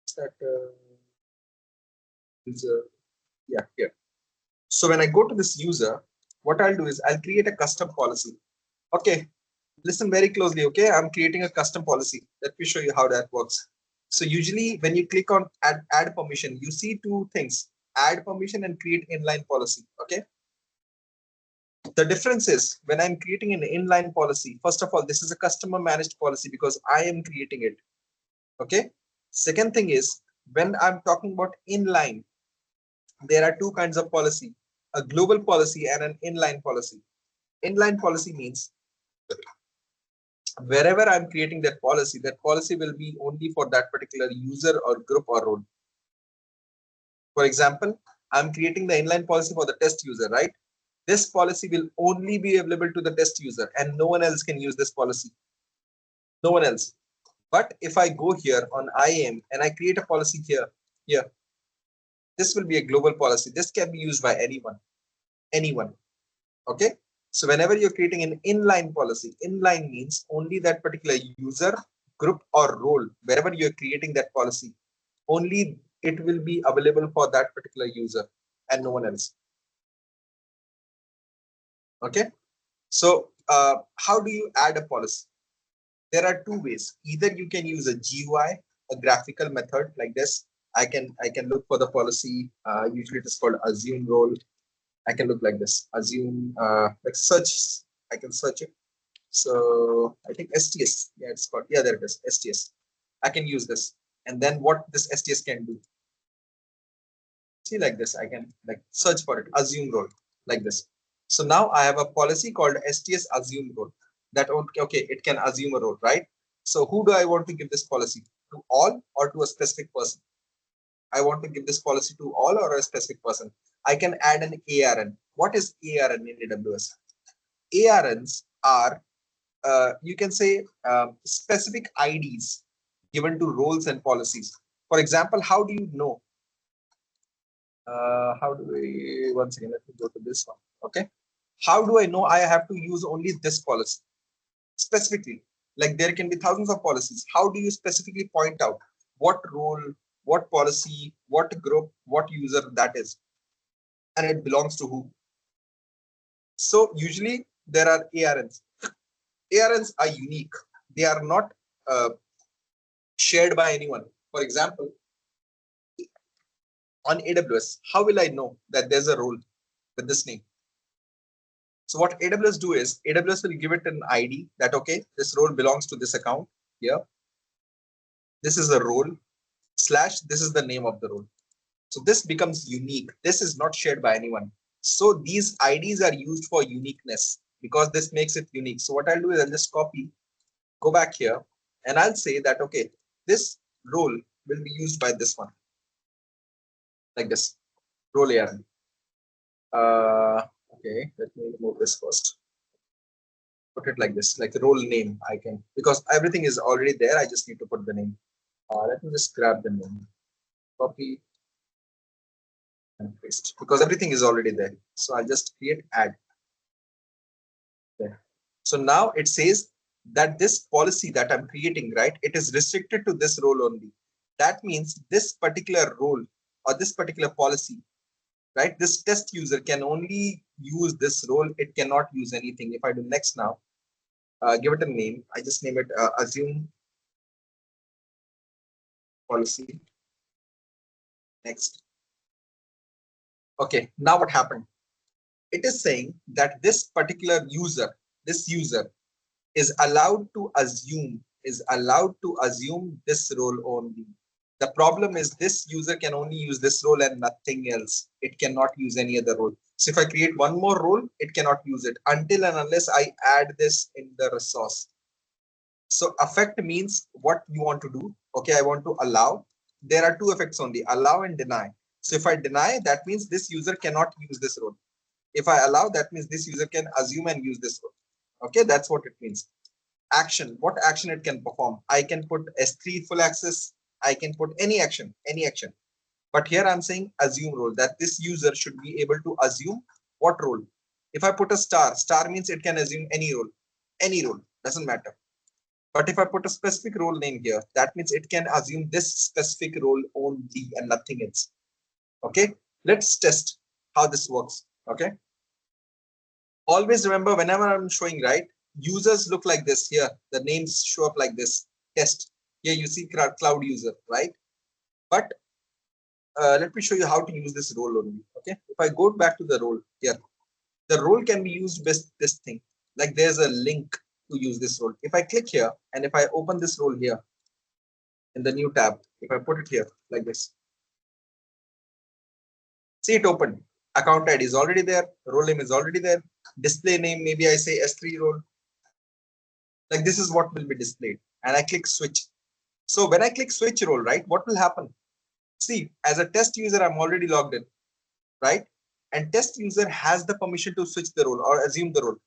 Is that user? Yeah, here. So when I go to this user, what I'll do is I'll create a custom policy. Okay. Listen very closely. Okay. I'm creating a custom policy. Let me show you how that works. So usually when you click on add permission, you see two things: add permission and create inline policy. Okay. The difference is when I'm creating an inline policy, first of all, this is a customer managed policy because I am creating it. Okay. Second thing is when I'm talking about inline, there are two kinds of policy: a global policy and an inline policy. Inline policy means wherever I'm creating that policy will be only for that particular user or group or role. For example, I'm creating the inline policy for the test user, right? This policy will only be available to the test user and no one else can use this policy. No one else. But if I go here on IAM and I create a policy here, this will be a global policy. This can be used by anyone. Okay. So whenever you're creating an inline policy, inline means only that particular user, group or role, wherever you're creating that policy, only it will be available for that particular user and no one else. Okay. So how do you add a policy? There are two ways. Either you can use a GUI, a graphical method like this. I can look for the policy. Usually it is called assume role. I can look like this. Assume like search. I can search it. So I think STS. Yeah, it's called. Yeah, there it is. STS. I can use this. And then what this STS can do? See, like this. I can like search for it. Assume role like this. So now I have a policy called STS assume role. That okay, it can assume a role, right? So who do I want to give this policy to? All or to a specific person? I want to give this policy to all or a specific person. I can add an ARN. What is ARN in AWS? ARNs are you can say specific IDs given to roles and policies. For example, how do you know? How do we, once again, let me go to this one. Okay. How do I know I have to use only this policy? Specifically, like there can be thousands of policies. How do you specifically point out what role, what policy, what group, what user that is? And it belongs to who? So usually there are ARNs. ARNs are unique. They are not shared by anyone. For example, on AWS, how will I know that there's a role with this name? So what AWS do is AWS will give it an ID that, okay, this role belongs to this account here. This is a role / this is the name of the role. So this becomes unique. This is not shared by anyone. So these IDs are used for uniqueness because this makes it unique. So what I'll do is I'll just copy, go back here, and I'll say that, okay, this role will be used by this one. Like this, role ARN. Okay, let me remove this first. Put it like this, like the role name. I can, because everything is already there. I just need to put the name. Let me just grab the name, copy and paste because everything is already there. So I'll just create add there. So now it says that this policy that I'm creating, right, it is restricted to this role only. That means this particular role or this particular policy, right, this test user can only use this role. It cannot use anything. If I do next now, give it a name. I just name it assume policy. Next. Okay, now what happened? It is saying that this particular user, is allowed to assume this role only. The problem is this user can only use this role and nothing else. It cannot use any other role. So if I create one more role, it cannot use it until and unless I add this in the resource. So effect means what you want to do. Okay, I want to allow. There are two effects only, allow and deny. So if I deny, that means this user cannot use this role. If I allow, that means this user can assume and use this role. Okay, that's what it means. Action, what action it can perform? I can put S3 full access. I can put any action. But here I'm saying assume role, that this user should be able to assume what role. If I put a star means it can assume any role, doesn't matter. But if I put a specific role name here, that means it can assume this specific role only and nothing else. Okay, let's test how this works. Okay, always remember whenever I'm showing, right, users look like this here. The names show up like this. Test. Here you see cloud user, right? But let me show you how to use this role only. Okay, if I go back to the role here, the role can be used with this thing. Like there's a link to use this role. If I click here and if I open this role here in the new tab, if I put it here like this, see it opened. Account ID is already there. Role name is already there. Display name, maybe I say S3 role. Like this is what will be displayed. And I click switch. So when I click switch role, right, what will happen? See, as a test user, I'm already logged in, right? And test user has the permission to switch the role or assume the role.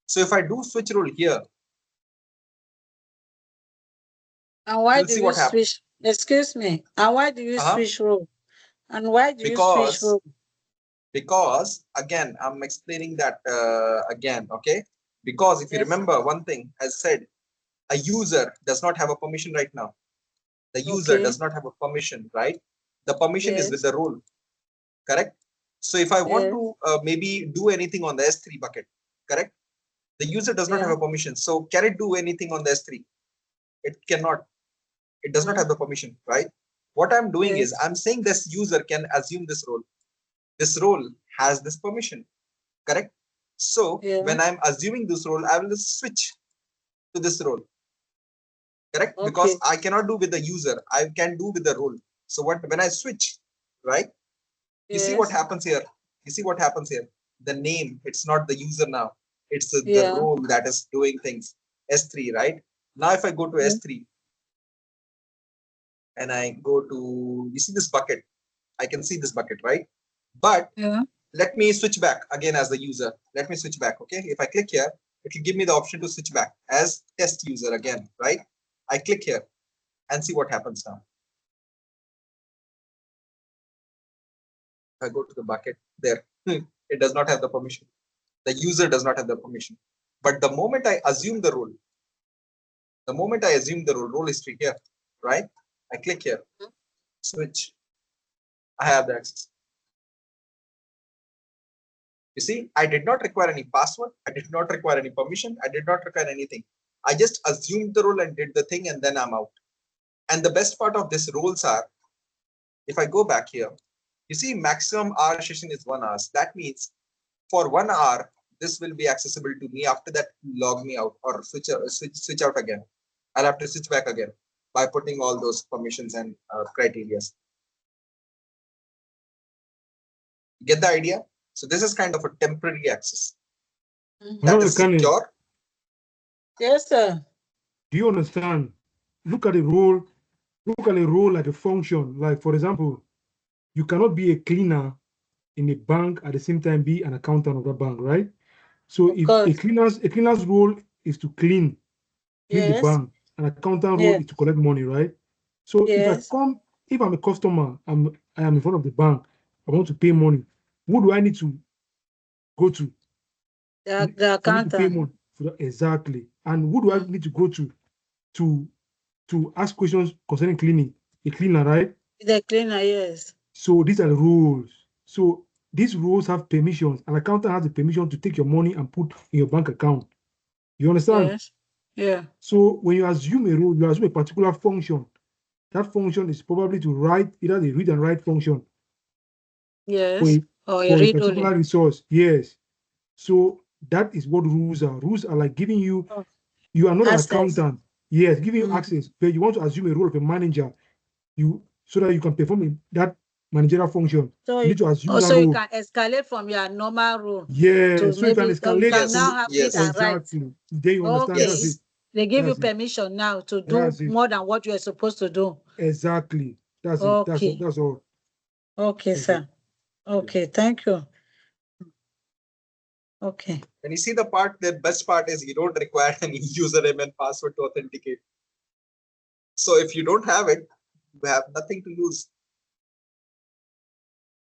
So if I do switch role here, and why you'll do see you what happens. switch? Excuse me. And why do you switch role? And why do you switch role? Because again, I'm explaining that again, okay? Because if you remember one thing, as said, a user does not have a permission right now. The user does not have a permission, right? The permission is with the role, correct? So if I want to maybe do anything on the S3 bucket, correct? The user does not have a permission. So can it do anything on the S3? It cannot. It does not have the permission, right? What I'm doing is I'm saying this user can assume this role. This role has this permission, correct? So when I'm assuming this role, I will just switch to this role, correct? Because I cannot do with the user, I can do with the role. So when I switch, right? You see what happens here? You see what happens here? The name, it's not the user now. It's the role that is doing things. S3, right? Now if I go to S3 and I go to, you see this bucket? I can see this bucket, right? But let me switch back again as the user. Let me switch back, okay? If I click here, it will give me the option to switch back as test user again, right? I click here and see what happens now. If I go to the bucket there, it does not have the permission. The user does not have the permission. But the moment I assume the role, role history here, right? I click here, switch. I have the access. You see, I did not require any password. I did not require any permission. I did not require anything. I just assumed the role and did the thing, and then I'm out. And the best part of this roles are, if I go back here, you see maximum hour session is 1 hour. That means for 1 hour, this will be accessible to me. After that, log me out or switch out again. I'll have to switch back again by putting all those permissions and criteria. Get the idea? So this is kind of a temporary access. That is secure. Yes, sir. Do you understand? Look at a role. Look at a role like a function. Like, for example, you cannot be a cleaner in a bank at the same time be an accountant of that bank, right? So if a cleaner's role is to clean the bank, an accountant role is to collect money, right? So if I'm a customer, I am in front of the bank, I want to pay money. Who do I need to go to? The accountant. Exactly. And who do I need to go to ask questions concerning cleaning? A cleaner, right? The cleaner, yes. So these are the rules. So these rules have permissions. An accountant has the permission to take your money and put in your bank account. You understand? Yes. Yeah. So when you assume a role, you assume a particular function that function is probably to write either the read and write function Yes. Or a for a read particular only. resource. Yes. So that is what rules are. Rules are like giving you, Oh, you are not an access. accountant. Yes, giving you Mm. access, but you want to assume a role of a manager, so that you can perform that managerial function. So You need to assume that also you role. can escalate from your normal role Yeah, to so you can maybe, or you escalate can now to Yes, have read and yes, write. exactly. Then you understand. That's it. Okay. yes. They give you That's it. permission now to do That's it. more than what you are supposed to do. Exactly. That's it. That's Okay. that's all. Okay, That's it. sir. Okay, thank you. Okay. And you see the part, the best part is you don't require any username and password to authenticate. So if you don't have it, you have nothing to lose.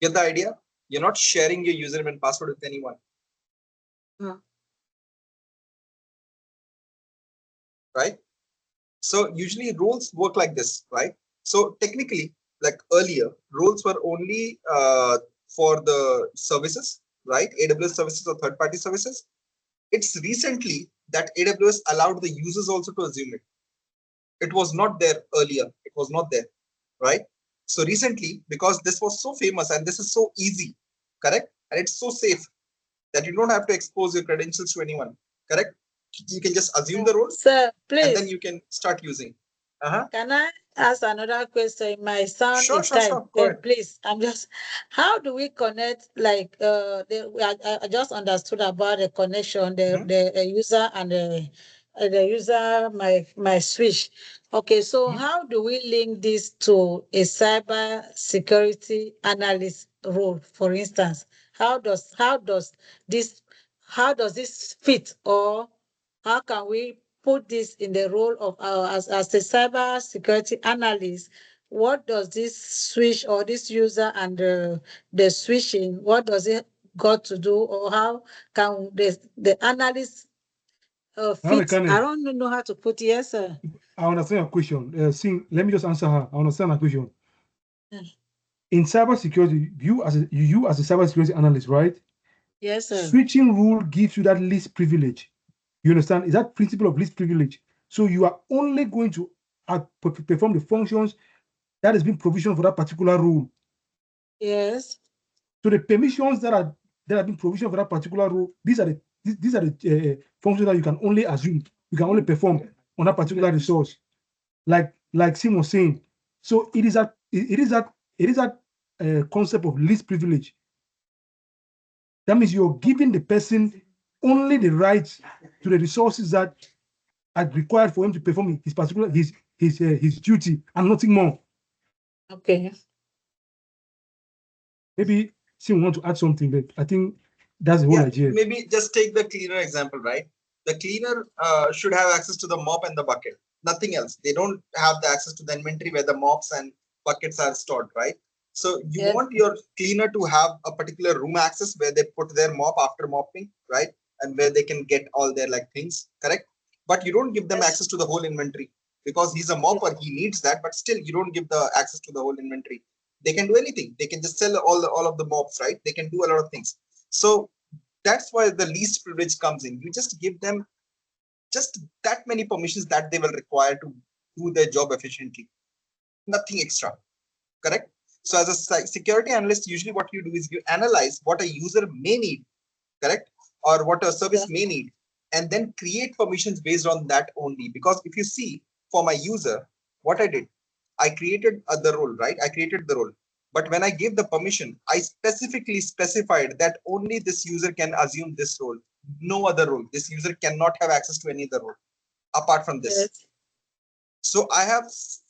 Get the idea? You're not sharing your username and password with anyone, Mm. right? So usually roles work like this, right? So technically, like earlier, roles were only for the services, right? AWS services or third-party services. It's recently that AWS allowed the users also to assume it. It was not there earlier. It was not there, right? So recently, because this was so famous and this is so easy, correct? And it's so safe that you don't have to expose your credentials to anyone, correct? You can just assume the role Sir, and then please, you can start using. Uh-huh. can I ask another question? It might sound Sure, a sure, type, sure. Go but ahead. please, I'm just, how do we connect? Like, I just understood about the connection, Mhm. the user and the user, my switch. Okay, so Mhm. how do we link this to a cyber security analyst role, for instance? This how does this fit, or how can we put this in the role of as a cyber security analyst? What does this switch or this user and the switching, what does it got to do, or how can the analyst fit? I Mechanic, don't know how to put it. Yes, sir. I understand your question. Let me just answer her. I understand her question. Mm. In cybersecurity, you as a cybersecurity analyst, right? Yes, sir. Switching rule gives you that least privilege. You understand? Is that principle of least privilege? So you are only going to perform the functions that has been provisioned for that particular rule. Yes. So the permissions that have been provisioned for that particular rule, these are the functions that you can only assume, you can only perform on that particular resource. Like Sim was saying. So it is that concept of least privilege. That means you're giving the person only the rights to the resources that are required for him to perform his duty and nothing more. Okay. Maybe Sim want to add something, but I think that's the whole Yeah, idea. maybe just take the cleaner example, right? The cleaner should have access to the mop and the bucket, nothing else. They don't have the access to the inventory where the mops and buckets are stored, right? So you Yes. want your cleaner to have a particular room access where they put their mop after mopping, right? And where they can get all their like things, correct? But you don't give them Yes. access to the whole inventory because he's a mopper, he needs that, but still you don't give the access to the whole inventory. They can do anything. They can just sell all of the mops, right? They can do a lot of things. So that's why the least privilege comes in. You just give them just that many permissions that they will require to do their job efficiently. Nothing extra, correct? So as a security analyst, usually what you do is you analyze what a user may need, correct? Or what a service Yeah. may need, and then create permissions based on that only. Because if you see for my user, what I did, I created the role, right? I created the role. But when I gave the permission, I specifically specified that only this user can assume this role, no other role. This user cannot have access to any other role apart from this. Yes. So I have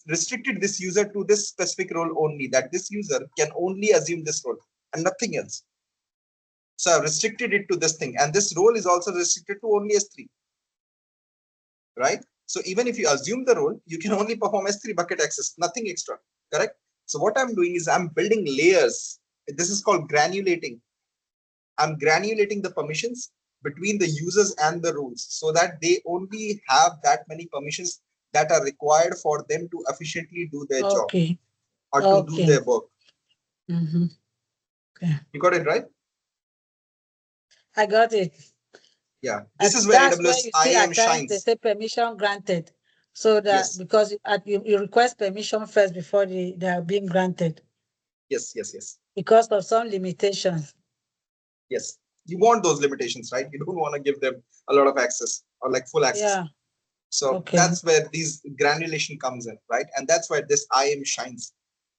restricted this user to this specific role only, that this user can only assume this role and nothing else. So I've restricted it to this thing. And this role is also restricted to only S3, right? So even if you assume the role, you can only perform S3 bucket access, nothing extra, correct? So what I'm doing is I'm building layers. This is called granulating. I'm granulating the permissions between the users and the rules so that they only have that many permissions that are required for them to efficiently do their job Okay. or to do Okay. their work. Mm-hmm. Okay. You got it right? I got it. Yeah. This is where That's where AWS you see IAM at times they shines. say permission granted. So that Yes. because you request permission first before they are being granted Yes, yes, yes, because of some limitations. yes. You want those limitations, right? You don't want to give them a lot of access or like full access. Yeah. So Okay. that's where these granulation comes in, right? And that's why this IAM shines.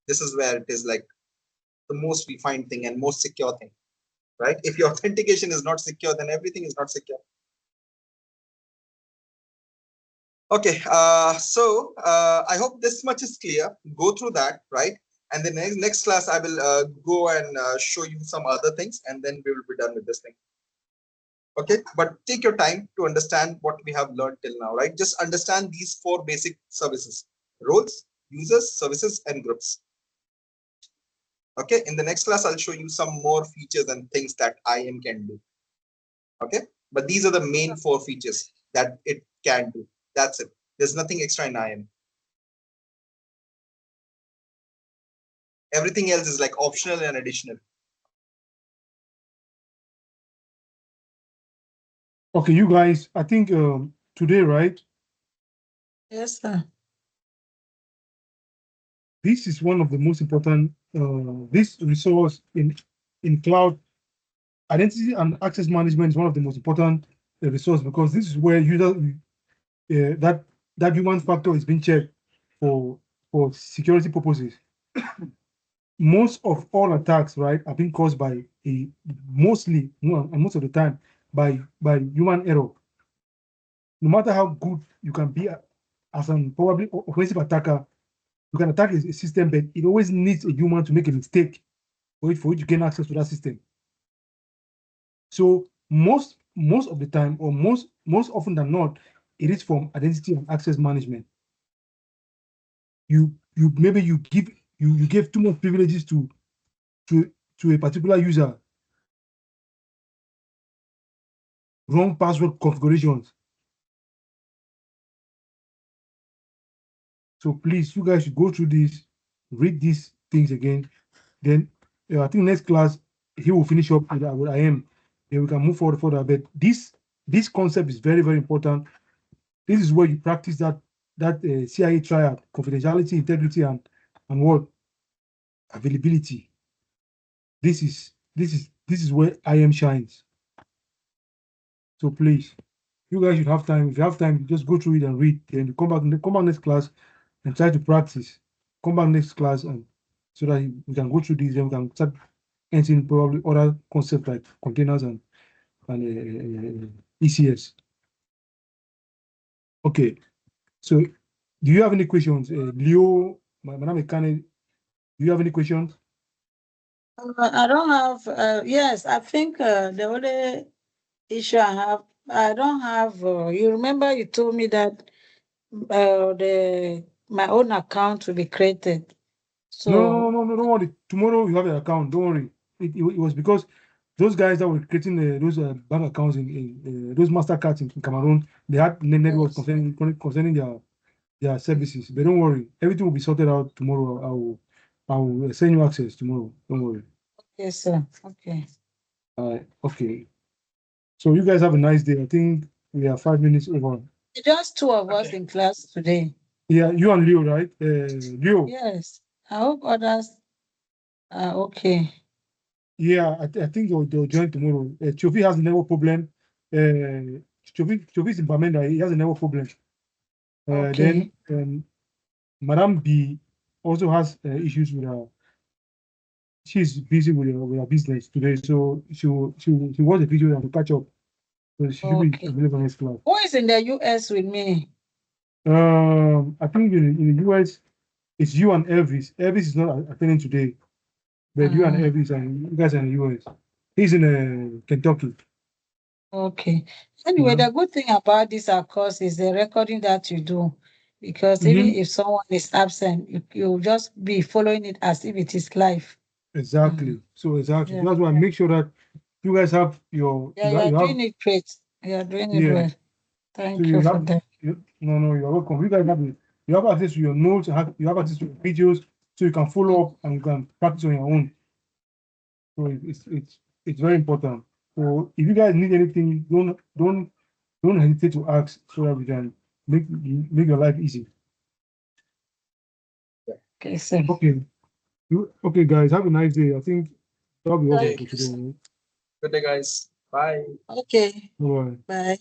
This is where it is like the most refined thing and most secure thing, right? If your authentication is not secure, then everything is not secure. Okay, I hope this much is clear. Go through that, right? And the next class, I will go and show you some other things, and then we will be done with this thing. Okay, but take your time to understand what we have learned till now, right? Just understand these 4 basic services: roles, users, services, and groups. Okay, in the next class, I'll show you some more features and things that IAM can do. Okay, but these are the main 4 features that it can do. That's it. There's nothing extra in IAM. Everything else is like optional and additional. Okay, you guys, I think today, right? Yes, sir. This is one of the most important. This resource in cloud identity and access management is one of the most important resource, because this is where user that human factor is being checked for security purposes. Most of all attacks, right, are being caused by mostly, and most of the time, by human error. No matter how good you can be as an probably offensive attacker, you can attack a system, but it always needs a human to make a mistake for you to gain access to that system. So most of the time, or most often than not, it is from identity and access management. You maybe you give too much privileges to to a particular user, wrong password configurations. So please, you guys should go through this, read these things again. Then I think next class he will finish up with IAM. Then we can move forward further. But this concept is very, very important. This is where you practice that CIA triad: confidentiality, integrity, and what availability. This is where IAM shines. So please, you guys should have time. If you have time, just go through it and read. Then you come back next class and try to practice. Come back next class, and so that we can go through these. Then we can start entering probably other concepts like containers and ECS. Okay. So do you have any questions, Leo, Madam Ekane? Do you have any questions? I don't have. Yes, I think the only issue I have, I don't have. You remember you told me that the my own account will be created. So No, don't worry. Tomorrow you have an account. Don't worry. It was because those guys that were creating those bank accounts in those Mastercards in Cameroon, they had networks yes, concerning their services. But don't worry, everything will be sorted out tomorrow. I will send you access tomorrow. Don't worry. yes, sir. Okay. Okay. So you guys have a nice day. I think we are 5 minutes over. Just two of us in class today. Yeah, you and Leo, right? Leo. Yes. I hope others are okay. Yeah, I think they'll join tomorrow. Chofi has a network problem. Chofi is in Bamenda. He has a network problem. Then Okay. Madam B also has issues with her. She's busy with her business today, so she watch the video and to catch up. So she should be Okay. available next class. Who is in the US with me? I think in the US, it's you and Elvis. Elvis is not attending today, but you and Uh, Elvis and you guys are in the US. He's in Kentucky. okay. Anyway, Mhm. the good thing about this, of course, is the recording that you do. Because even Mhm. if someone is absent, you'll just be following it as if it is live. Exactly. So exactly. Yeah. That's why I make sure that you guys have your Yeah, you are doing it great. You are doing it yeah. well. So Thank you you for have that. no, you're welcome. You guys you have access to your notes, you have access to your videos, so you can follow up and you can practice on your own. So it's very important. So if you guys need anything, don't hesitate to ask so that we can make your life easy. Okay, so Okay. Okay, guys, have a nice day. I think that'll be all for thank you. today. Good day, guys. Bye. Okay, Bye. bye.